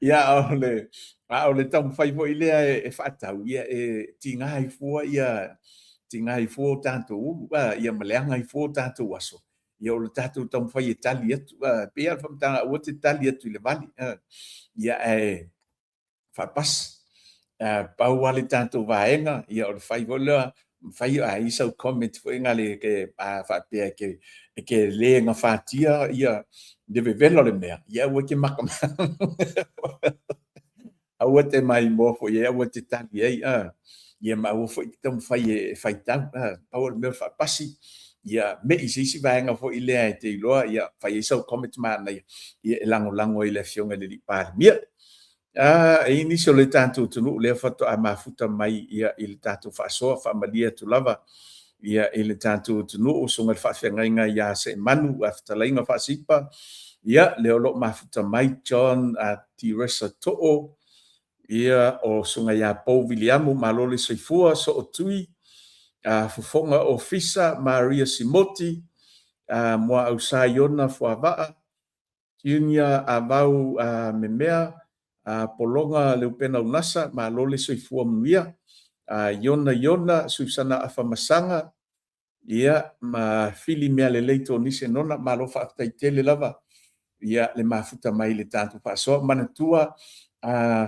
ia ole tam fai fo ile e fatau ia e tinga i fo ia tinga i fo tanto ia maleanga i fo tanto waso ia ole tanto tam fai Italia pe al fam tanga o te Italia tu le vali ia fa pas pau ale tanto vaenga ia o fai vola fai a isa o comment foi ngale ke fa pe ke le nga fatia ia de velo le mea ia o ke maka a o te mai mo foi ia o te tagi ia ma o foi tam fai tam pau le fa pasi ia me isi vaenga foi le te loa ia fai isa o comment mana ia lango ile fionga le pa mia e ini so le tanto tunu le fato a mafuta mai ia il tanto fa so fa malia tu lava ia il tanto tunu o so ngal fa fenga ia se manu after lainga fa sipa ia le lo mafuta mai John a Tiresa to ia o sunga ia po William malole soifua so o tui a fofonga ofisa Maria Simoti mo au sayona fo ava Junior avau memea polonga leupena unasa ma lole soifua mnuia Yona Susana afamasanga ia ma fili mea le leito nise nona ma lo fa taitele lava ia le mafuta mai le tanto fa so manatua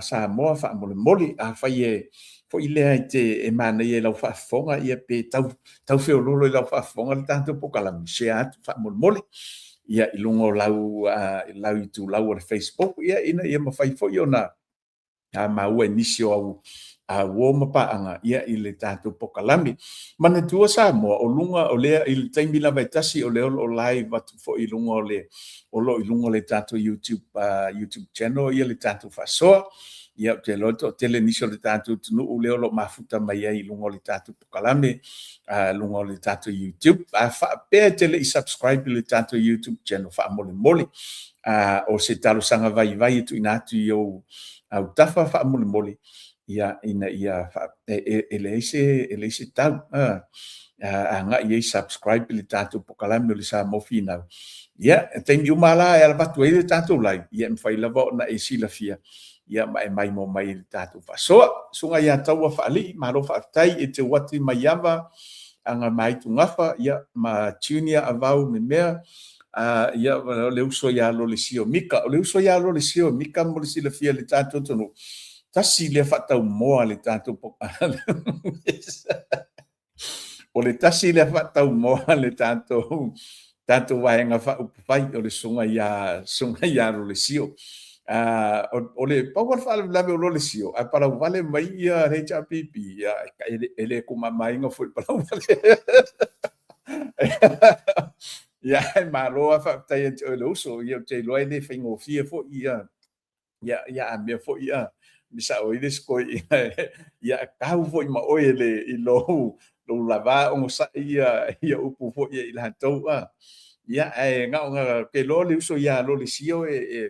sa mo fa mole fai fo ile te e mana ia lau fa fonga ia pe tau fe lolo lau fa fonga le tanto pokala misia fa mole ia ilungo lau itu lau o Facebook ia ina ia mafai fo iona mau inisio au mapaanga ia i le tātou pokalami. Mana tua sa moa o lunga o lea i le taimi la vaitasi o leo o live atu fo i lunga o lo i lunga le tātou YouTube channel ia le tātou fasoa. Ia te loto tele nisio le tātou tunu o leo lo mafuta mai ai lunga le tātou pokalami lunga le tātou YouTube. Pea tele i subscribe le tātou YouTube channel fa mole o se talo sanga vai tu inatu i au tafa fa mole ia ina ia eleise tau nga ia subscribe le tatu pokalami le sa mofina ia tem you mala ela batu ele tatu lai ia mfai lava na esila fia ia mai mo mai le tatu fa so sunga ia tau fa ali maro fa tai e te wati maiava anga mai tu ngafa ia ma junior avau me mea ia le uso ia lo le sio mika mo le sila fia le tatu tonu tasi le fatau moa le tātou pokala. O le tasi le fatau moa le tātou waenga whaupai o le sunga ia ro le sio. O le pawar whaalave o lo le sio. A para wale mai ia HRPP. Ele kuma mainga fui para wale. Ia maroa whautai o le uso. Ia te loa ele whaingo fia fo ia. Ia amia fo ia. Bisa o ides ko ia kau foi ma o ele I lo lava o sa ia upu fo ia ila tau ia nga ke lo le uso ia lo le sio ia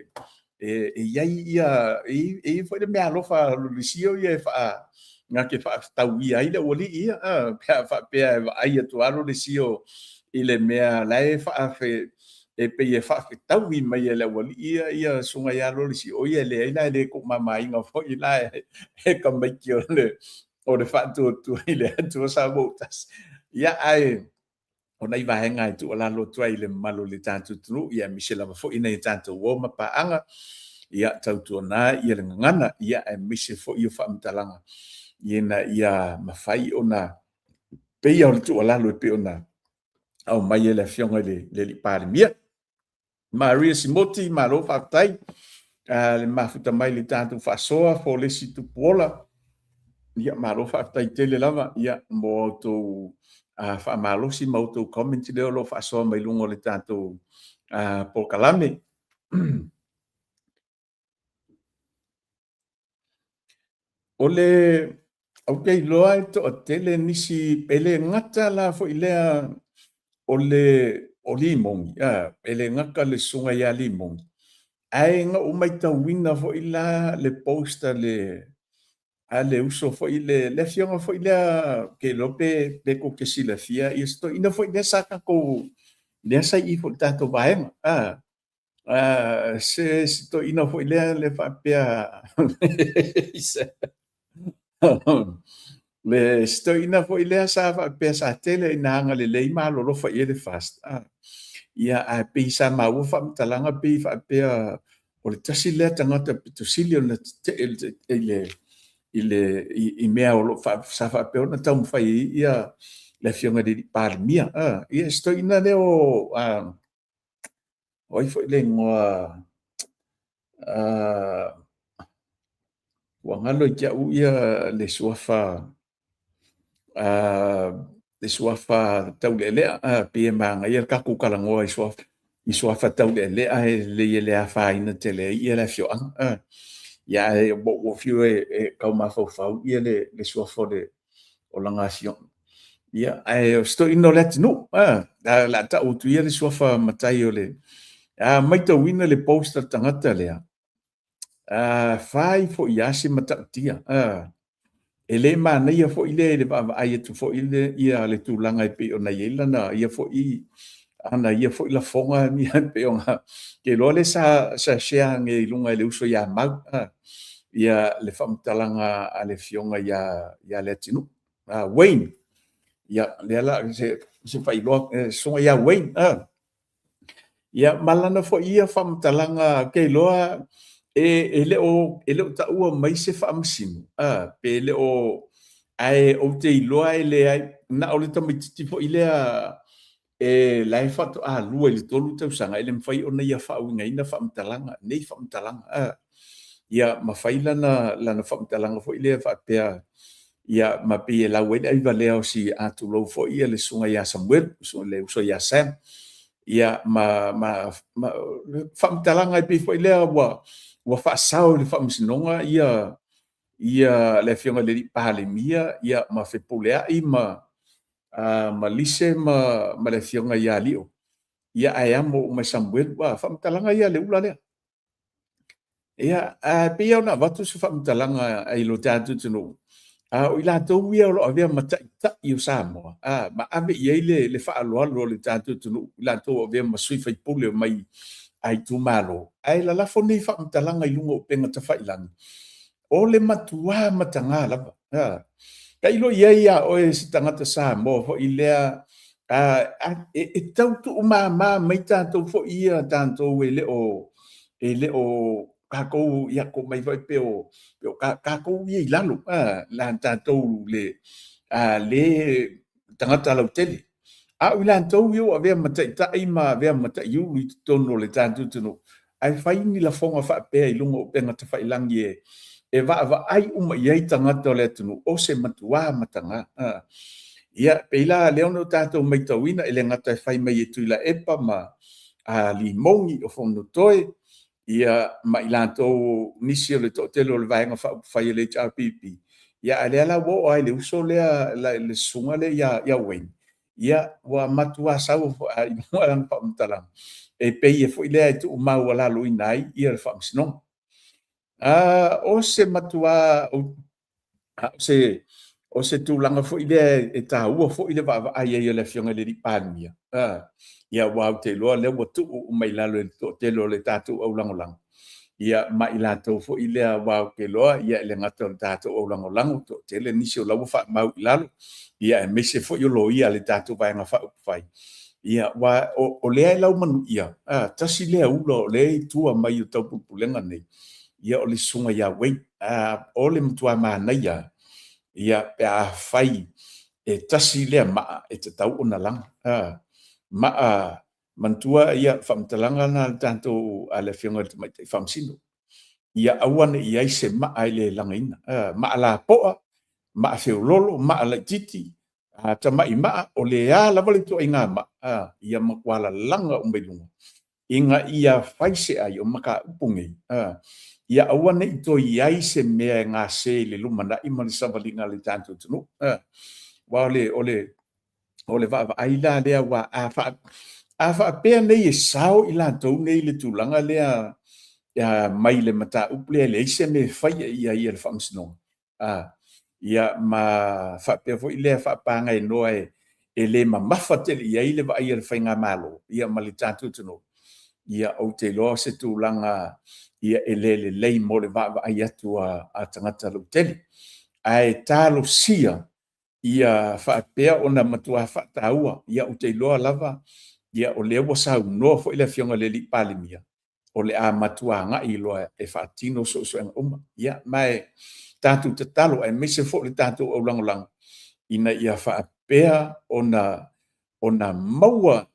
foi de me alo fa lo le sio ia fa nga ke fa tau ia ida oli ia fa pe ai tu alo le sio ile mea lai fa fe e pe e fa tau I mai ele wali ia sunga ia lo si o ia le ina le ko mama inga fo ina e ka mai ki o le fa tu ile tu sa botas ia ai ona I vahenga tu ala lo tu ile malo le tantu tu ia misela fo ina I tantu wo mapa anga ia tau tu na ia le ngana ia e mise fo I fa mtalanga ia mafai ona pe ia tu ala lo pe ona au mai ele fionga le li parimia Maria Simoti malo fatai le mafuta mai le tātou whaasoa fo le si tupuola ia malo faataitele lava ia mo outou faamalosi ma outou comment lea o lo faasoa mai luga o le tatou pokalame o le aukeiloa e toʻatele nisi pele gata la foʻi lea o limogi pele gaka le suga iā limogi ae gaʻu mai tauina foʻi la le posta le uso foʻi le afioga foʻi lea kelo pe ko ke silafia ia stoʻina foʻi lea sa kakou lea saiʻi foʻi tatou vaega se stoʻina foʻi lea le faapea le stoʻina foʻi lea sa faapea sa tele ina aga lelei malolofa ia le fast ia a pei sa maua faamatalaga pei faapea o le tasi lea tagata petosili ona i mea o lo sa faapea ona taumafai ia le afioga lili palemia ia stoʻina lea o ai foʻi le goa ua galo i keaʻu ia le suafa tauleʻelea pe e magaia le kakou kalagoa i suafa tauleʻelea e leia le a faina teleai ia le afioʻaga ia e uoʻuofiu e kaumafaufau ia le suafa o laga afioʻi ia ae o stoʻina o le atunuu laataʻutu ia le suafa matai o le mai tauina le posta tagata lea fai foʻi ase ma taʻatia e lē manaia foʻi le vaavaai atu foʻi ia le tulaga e pei ona iai lana ia foʻi ana ia foʻi lafoga mia pe ona ke loa le sa share age i luga i le uso iā mau ia le faamatalaga a le fioga ia le atunuu Wayne ia lea la se failoa soga iā Wayne ia malana foʻi ia faamatalaga keiloa e le o taʻua mai se faamasino pe le o ae ou te iloa e leai na o le tamaitiiti foʻi lea e lae faatoʻālua i le tolu tausaga e le mafai ona ia faauigaina faamatalaga nei faamatalaga ia mafai lana faamatalaga foʻi lea faapea ia ma pei e lau ai le aiva lea o si atulou foʻi ia le suga iā Samuel le uso iā Sam ia ma faamatalaga e pei foʻi lea ua faasao i le faamasinoga ia le afioga le liʻi palemia ia ma fepuleaʻi ma lise ma le afioga iā liʻo ia ae amo mai Samuel ua faamatalaga ia le ula lea ia peia ona avatu se faamatalaga ai lo tatou tunuu o i latou ia o loo avea mataʻitaʻi o Samoa ma ave i ai le faaaloalo o le tatou tunuu i latou avea ma sui faipule o mai ai tumālō ae lalafo nei faamatalaga i luga o pega tafailagi o le matuā matagā lava kai lo iai a oe se tagata Samoa foʻi lea e tautuu māmā mai tatou foʻi ia tatou e le o kakou ia ko mai vai pe o kakou ia i lalo la tatou le tagata lautele o i latou ia ua avea mataʻitaʻi ma avea mataʻiulu i totonu o le tatou tunuu ae faini lafoga faapea i luga o pega tafailagi e vaavaai uma i ai tagata o le atunuu o se matuā matagā ia pei la lea ona o tatou maitauina e le gata e fai mai e tuila epa ma limogi o fonotoe ia ma i latou nisi o le toʻatele o le vaega faupufai e le HRPP ia a lea lau oo ai le uso lea le susuga le ia Wayne ia ua matua sau inoa faamatalaga e pei e foʻi lea e tuu maua laloina ai ia le faamasinoga o se matua o se tulaga foʻi lea e tāua foʻi le vaavaai ai o le afioga le liʻi palemia ia ua au te iloa lea ua tuu mai lalo e le toʻatele o le tatou aulagolago ia ma i latou foʻi lea ua au ke loa ia e le gata o le tatou aulagolago toʻatele nisi o laua faamau i lalo ia e maise foʻi o lo ia le tatou vaega faaupufai ia ua o lea e lau manuia tasi lea ula o lea itua mai o taupulupulega nei ia o le suga iā Wayne o le matuā manaia ia pe a fai e tasi lea maa e tatau ona laga maa mantua ia faamatalaga na le tatou a le afioga le tamaitaʻi faamasino ia awana ia se ma ai le langaina ma la poa ma fe lolo ma la titi ta mai ma o le a la vale to inga ma ia ma kwala langa o mbelunga inga ia faise ai o maka upungi ia awana i to ia se mea nga se le lumana i mani savalinga le tanto tunu wa ole va ai la le wa a fa pe nei e sao i la to nei le tulanga le ya mai le mata uple le se me fai ia ia le famsno ia ma fa pe vo ile fa pa ngai no e le ma mafa te ia ile va ia le fainga malo ia mali tanto tunu ia o te lo se tulanga ia ele le mo le va ia tu a tangata lu tele ai talo sia ia fa pe ona matua fa taua ia o te lo lava ia o le wo sa no fo ile fionga le li palimia o le a matua nga i loa e whaatino so en uma. Ia, mai tātu te talo e mese fo le tātu o langolang ina ia whaapea ona maua,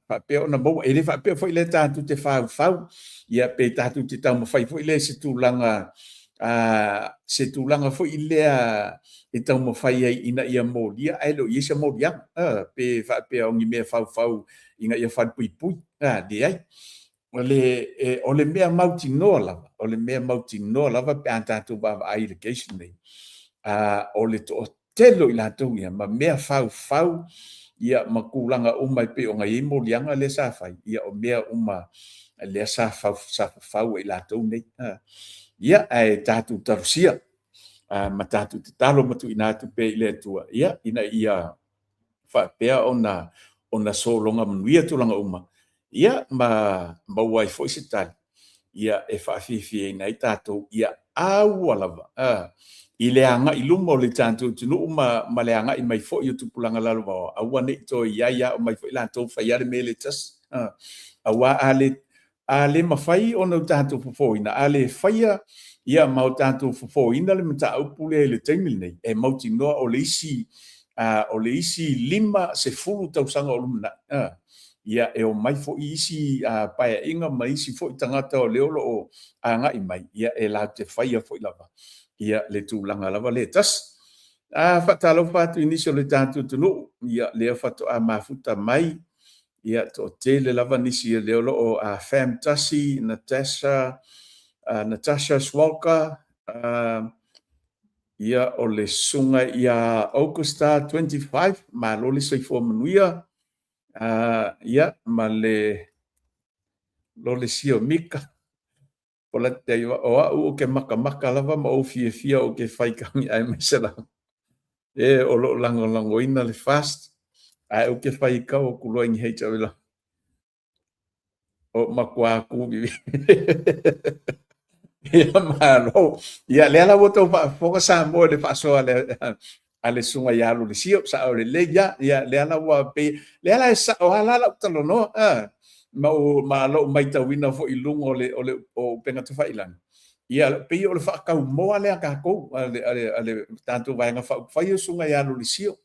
whaapea ona maua, e le whaapea fo i le tātu te whau, ia pe tātu te tau mawhai fo i le se tūlanga fo i lea e tau mawhai ai ina ia mōlia, ai lo i se mōlia, pe whaapea o ngi mea whau ina ia whanpui pui, di ai. Ole mea mauti noa lava pe tātou wawa ai irrigation nei. Ole to telo i lātou ia, ma mea whau ia ma kūlanga umai pe o ngai mo lianga le sa whai, ia o mea uma le sa whau i lātou nei. Ia ai tātou tarusia, ma tātou te talo matu i nātou pe i le tua. Ia, ina ia whapea ona solonga manuia tūlanga uma. Ia ma wai foi se tali ia e whawhiwhi nei tātou ia aua lava i le anga i luma o le tātou tunu ma le anga i mai foi o tupulanga lalo aua nei to ia o mai foi lātou whaiare me le tas aua a le mawhai o nau tātou fufoina a le whaia ia mau tātou fufoina le mata upule le teimil nei e mauti noa o le isi lima se fulu tausanga o lumna ia e o mai fo isi pae inga mai isi fo tangata o leolo o anga i mai ia e la te faia fo lava ia le tūlanga lava le tas fatalo fatu inisio le tātu tunu ia lea fatu a mafuta mai ia to te le lava nisi leolo o Fam Tasi Natasha Swalka ia o le sunga ia Augusta 25 ma lo le soifo manuia ia ma lo le sio mika pola te o ke maka lava ma o fia o ke fai kangi ai mesela e o lo lango ina le fast ai o ke fai ka o kulo ingi hei tawila o makua kubi ia malo ia le ala woto foka sa mo le faso ale sunga ya lu sio sa o le ya le ala wa pe le ala sa o ala talo no ma lo mai ta wina fo i lungo o penga te failan ia pe o le fa ka mo ale ka ko ale tanto vai nga fa i sunga ya lu sio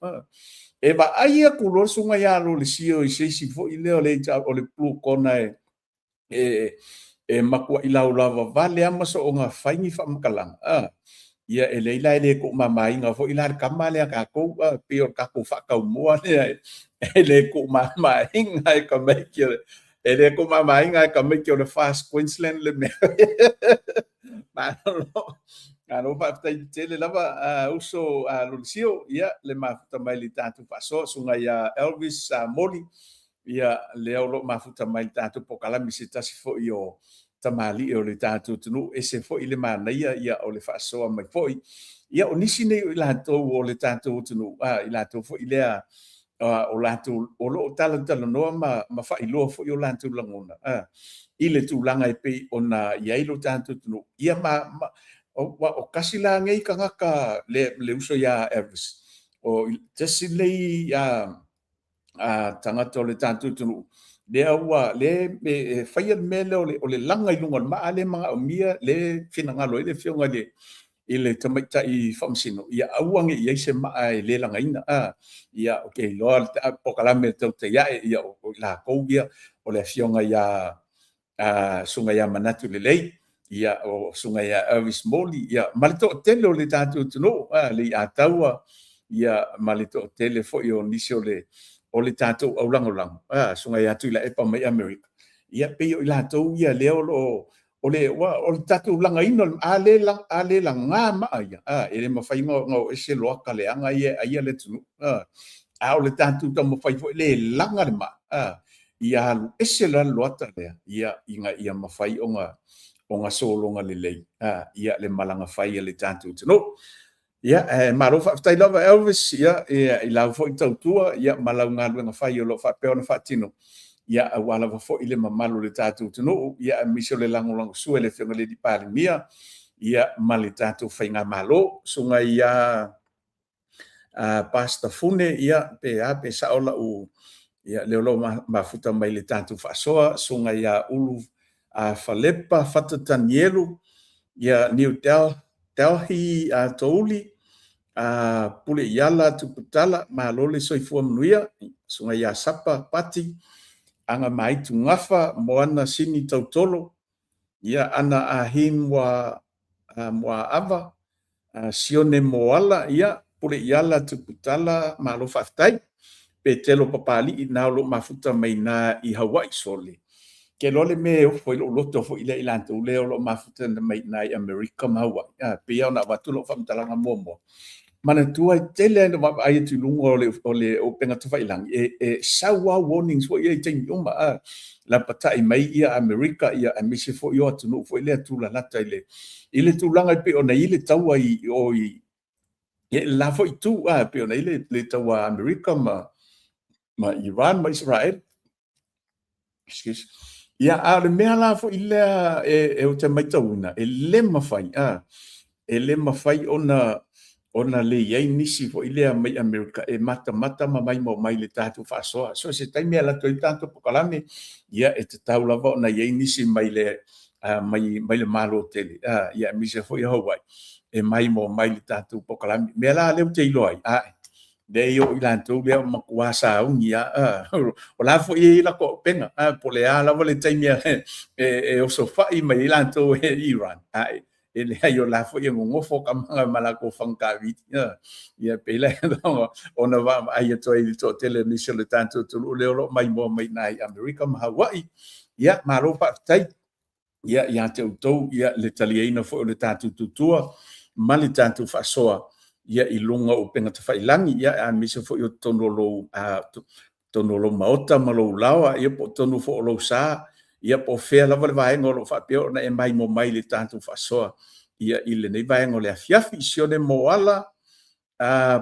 e ba ai ku lo sunga ya lu sio i se si fo i le o le plu kona e makua i lau lava vale ama so o ngā whaingi whamakalanga. Ia e leila e le ko mamai ngā fo i la kama le a kako pio kako whakau mua le e le ko mamai ngā e ka meiki e le ko mamai ngā e ka meiki o le Fast Queensland le mea. Ano whaftai te le lava uso lulisio ia le mafuta mai li tātu whaso sunga ia Elvis Moli ia leo lo mafuta mai tātou pokalami se tasi fo i o tamali o le tātou tunu e se fo i le manaia ia o le whaasoa mai fo ia o nisi nei o i lātou o le tātou tunu i lātou fo i lea o lātou o lo tala noa ma wha i loa fo i o lātou langona i le tūlanga e pei o na iai lo tātou tunu ia o kasi la ngei ka ngaka le uso ia Elvis o tasi lei tangata o le tātou tunu. Le aua, le whaia mele o le langa i lunga, maa le mga o mia, le whinangalo, le whionga i le tamaita i whamsino. Ia auange i eise maa e le langa ina. Ia, ok, loa, pokalame tau te iae, ia o la kou ia, o le whionga ia sunga ia manatu le lei. ia o sunga ia Elvis Moli ia malito tele o le tatu tuno le ataua ia malito tele fo i o nisi o le tatu au langolang sunga ia tu ila e pa mai America ia pe o ila tau ia leo o le tatu langa ino a le langa ma ia ele mafai ngo ese loaka le anga ia le tunu o le tatu ta mafai fo le langa le ma ia lu ese la loata le ia mafai o ngā solonga le lei. Ia le malanga whai le tātou tino. Ia, maro whaftai lava Elvis, ia, i lau fo i tautua, ia, malau ngā luenga whai o lo whapeo na whatino. Ia, wala fo i le mamalu le tātou tino. Ia, miso le lango sua le whionga le di pāle mia. Ia, ma le tātou whai ngā malo. Sunga ia, pasta fune, ia, pe saola u, ia, leo lo mafuta mai le tātou whasoa. Sunga ia ulu, Falepa, Fatatanielu, ia New Delhi, Touli, Pule Iala, Tuputala, Malole Soifua Mnuia, sunga ia Sapa, Pati, anga maitu ngafa, moana sini tautolo, ia ana ahim wa ava, sione moala, ia Pule Iala, Tuputala, Malo Faftai, pe telo papali, inaulo mafuta maina i Hawaii sole. Ke lole me o foi lo loto foi le ilanto le lo mafuta na mai nai America mawa pe ona watu lo famtalanga momo mana tua tele no ai tu lungo le o penga tu failang sawa warnings wo ye ting uma la patai mai ia America ia amisi fo yo tu no foi le tu la lata ile tu langa pe ona ile taua i o i la foi tu pe ona ile le taua America ma Iran ma Israel excuse. Ia ale mea la fo ilea o te maitauna le mafai le mafai ona le iai nisi fo ilea mai America mata ma mai le tatu whasoa so se taimea la toi tanto pokalame ia te tau lava ona iai nisi mai le malo tele ia mise fo i Hawaii mai le tatu pokalame mea la leo te iloai Dei o ilanto lea makuasa ungia o la fo i la ko penga po le ala vale taimia o sofa i mai ilanto Iran ele ai o la fo i ngofo kamanga malako fankavi ia pele ona va ai to i to tele ni le tanto to le lo mai mai nai America ma Hawaii ia malo pa tai ia te utou ia le taliena fo le tanto tutua mali tanto fasoa ia i lunga o penga te whailangi, ia a misa fo i o tonolo maota ma lo lawa, ia po tonu fo o lo sa, ia po fea lava le vaenga o lo whapeo na mai mo mai le tātou whasoa, ia i le nei vaenga o le afiafi, sione moala,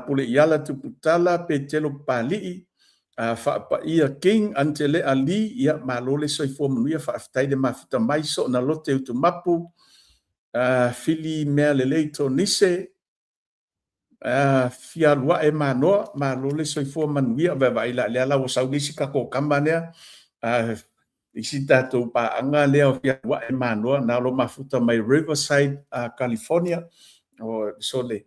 pule iala tuputala, pe telo palii, whaapa ia king, antele ali, ia malole soifua manuia, whaafitai le mafuta mai so na lote utu mapu, fili mea le leito nise, fia lua manoa malole soifua manuia vai la le o saudisi ka ko kamanea isi tatou paanga lea fia lua manoa na lo mafuta mai Riverside California o sole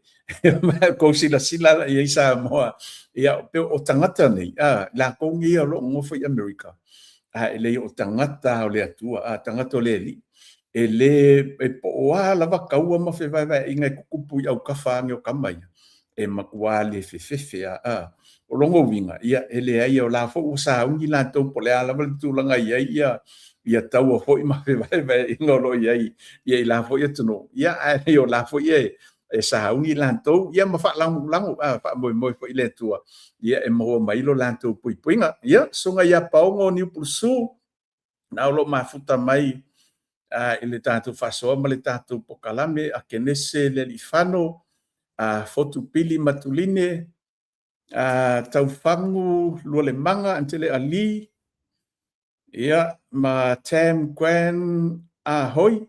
ko sila ia isa moa ia pe o tangata nei la ko ngia lo ngofo i America ele o tangata o le atua tangata o le li ele po lava kaua ma fe vai inga kupu au kafangi o kamai makuali fefe o longo winga ia ele ai o la fo usa ungi la to pole ala val tu langa ia tau fo i ma vai ngolo ia la fo ia tuno ia ai o la fo ia sa ungi la to ia ma fa lang fa mo fo ile tua ia mo mai lo la to puinga ia sunga ia paongo ni pulsu na lo mafuta mai ele tatu faso ma le tatu pokalame a kenese le lifano fotu pili matuline taufangu lua le manga antele ali ia ma tam quen hoi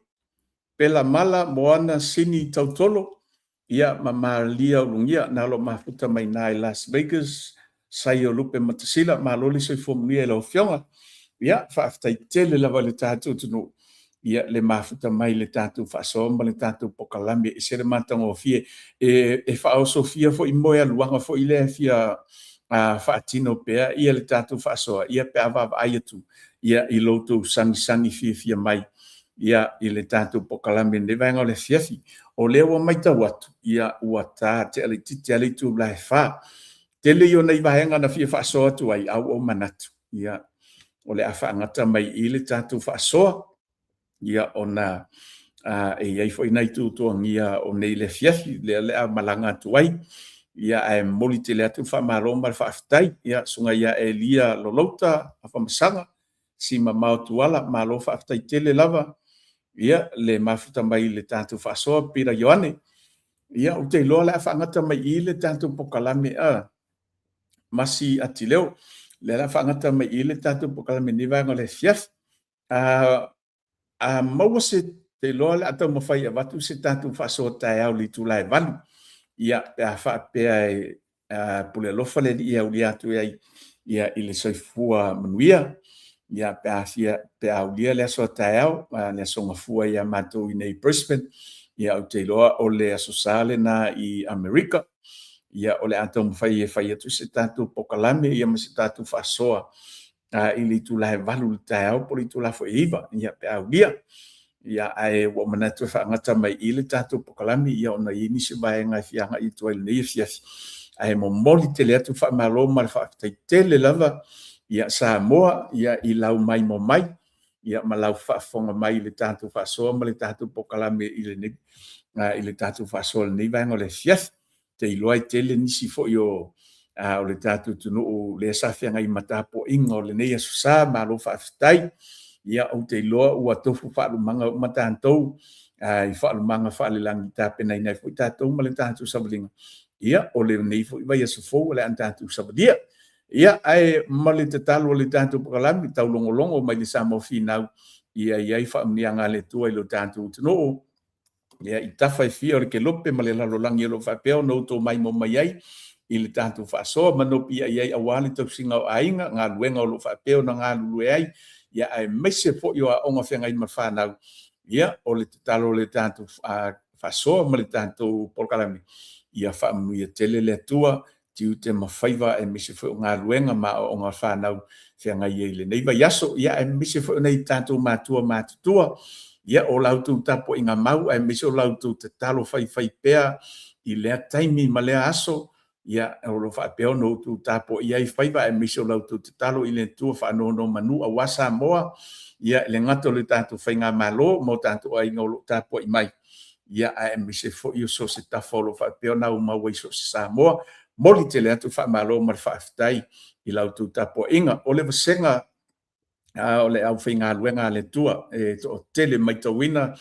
pela mala moana sini tautolo ia ma malia ulungia na lo mafuta mai nai Las Vegas sai o lupe matasila ma loli soi fomunia lo fionga ia fa tele la vale tatu tunu ia le mafuta mai le tatu fasoma le tatu pokalami e sere matango fie fa sofia fo imoya luanga fo ile fia fa tino pe ia le tatu faso ia pe ava ai tu ia i loto sangi fie mai ia i le tātou pokalame ne vaenga o le fiafi o le ua mai tau atu ia ua tā te ali titi ali tu lai wha te le o nei vaenga na fia whaasoa tu ai au o manatu ia o le a whaangata mai i le tātou whaasoa ia o na e iai fo inai tu ngia o nei le fiafi le a malanga tu ai ia e moli te le atu whamaroma le whaafitai ia sunga ia e lia lolauta a whamasanga si mamao tuala malo whaafitai tele lava ia le mafuta mai le tātou whaasoa pira Ioane ia o te loa le a whaangata mai i le tātou pokalame masi ati leo le a whaangata mai i le tātou pokalame ni vanga le fiafi a maua se te loa le atau mawhai a watu se tātou whaasoa tai au li tūlai valu ia pe a whaapea pule lofa le ia uli atu ia i le soifua manuia ia pe a fia pe a ulia le aso tai au le aso ngafua ia mātou i nei Brisbane ia au te loa o le aso sale na i Amerika ia o le atau mawhai e whai atu se tātou pokalame ia ma se tātou whaasoa i li tūlai valu le tai au poli tūlai fo iwa ia pe a ulia ia ai wa manatu fa ngata mai i le tātou pokalami ia ona i nisi vaenga fianga i tuai nei fiafi ai mo moli te le atu fa malo mal fa tai tele lava ia Samoa ia i lau mai mo mai ia malau fa fonga mai le tātou fa so ma le tātou pokalami i le nei i le tātou fa so nei vaenga le fiafi te i loai tele nisi fo yo o le tātou tunu o le safianga i matapo inga o le nei asusa malo fa fitai ia o te loa ua tofu whaalumanga o matātou i whaalumanga whaalelangi tāpena i nei fo i tātou ma le tātou sabalinga ia o le nei fo i vai aso fōu le an tātou sabalia ia ai ma le te talo le tātou pakalami tau longolongo mai le Samoa finau ia iai whaamnianga le tua i lo tātou tino ia i tawhai fia o le ke lope ma le lalolangi o lo whapeo no tō mai mo mai ai i le tātou whaasoa manopi iai awali tau singa o ainga ngā luenga o lo whapeo na ngā lue ai ia ai mese fo yo a onga fenga i mawhanau ia o le talo le tātou whasoa ma le tātou polkalami ia whaamuia tele le tua tiu te mawhaiva e mese fo ngā ruenga ma o onga whanau fenga i le neiva yaso ia ai mese fo nei tātou mātua mātutua ia o lautu tapo inga mau ai mese o lautu te talo whai pea i lea taimi ma lea aso ia o lo whaapeo no tu tapo ia i whaiva e miso lau tu te talo i le tua whaanono manu a wasa moa ia le ngato le tātou whainga malo mo tātou ai ngolo tapo i mai ia e mise fo i so se tafo lo whaapeo na umawai so se Samoa moli te le atu whaamalo mar whaafitai i lau tu tapo inga o le vasenga o le au whainga luenga le tua e to tele mai tawina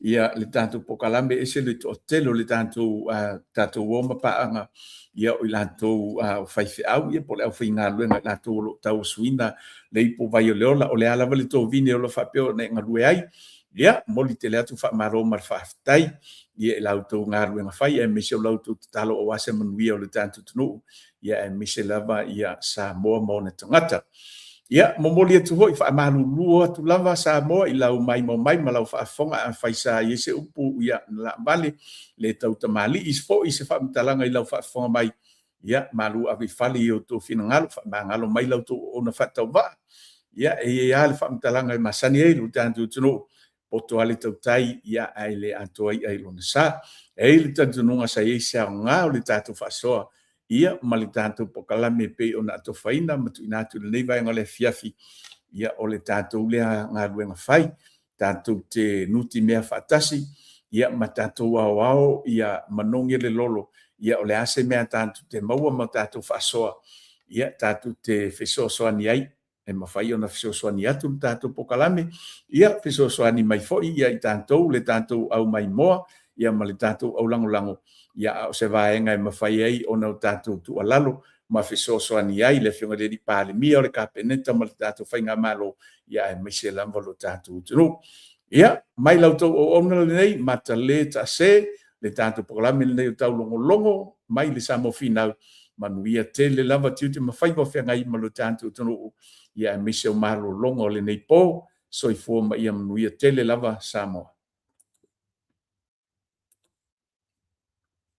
ia le tātou pokalame e se le to telo le tātou woma paanga ia o ilatou whaife au ia po le au whainga luenga ilatou tau suina le ipo vai o leola o le ala vale tō vine o lo whapeo ne ngarue ai ia moli te le atu whamaro mar whaafitai ia lautou ngā luenga whai e mise o lautou talo o wase manuia o le tātou tunu ia e mise lava ia Samoa mo na tangata ia momoli atu hoi whaamalu lua atu lava Samoa i lau mai mo mai malau whaafonga a whaisa i se upu ia la vale le tau tamali isfo i se whaamitalanga i lau whaafonga mai ia malu awi whali o tō whinangalo whaamangalo mai lau tō ona whatau wa ia e ale whaamitalanga i masani e lu tātou tunu poto ale tau tai ia ai le atoa i ailona sa e le tantununga sa i se ngā o le tātou whaasoa ia mali tātou pokalame pe ona ato whaina matu inatu le nei vaenga le fiafi ia o le tātou lea ngā ruenga whai tātou te nuti mea whaatasi ia ma tātou au ia manongi le lolo ia o le ase mea tātou te maua ma tātou whaasoa ia tātou te whesoasoani ai e mawhai ona whesoasoani atu le tātou pokalame ia whesoasoani mai foi ia i tātou le tātou au mai moa ia ma le tātou au lango ia o se vaenga e mawhai ai o nau tātou tu alalo ma whesoasoani ai le whiunga re di pāle mia o le kāpeneta ma le tātou whainga malo ia e maise lamba lo tātou tunu. Ia, mai lautou o ona le nei, mata le ta se, le tātou pokalame le nei o tau longo mai le Samoa finau manuia te le lava tiu te mawhai wa whianga i ma lo tātou tunu ia e maise o malo longo le nei po, so i fua ma ia manuia te le lava Samoa.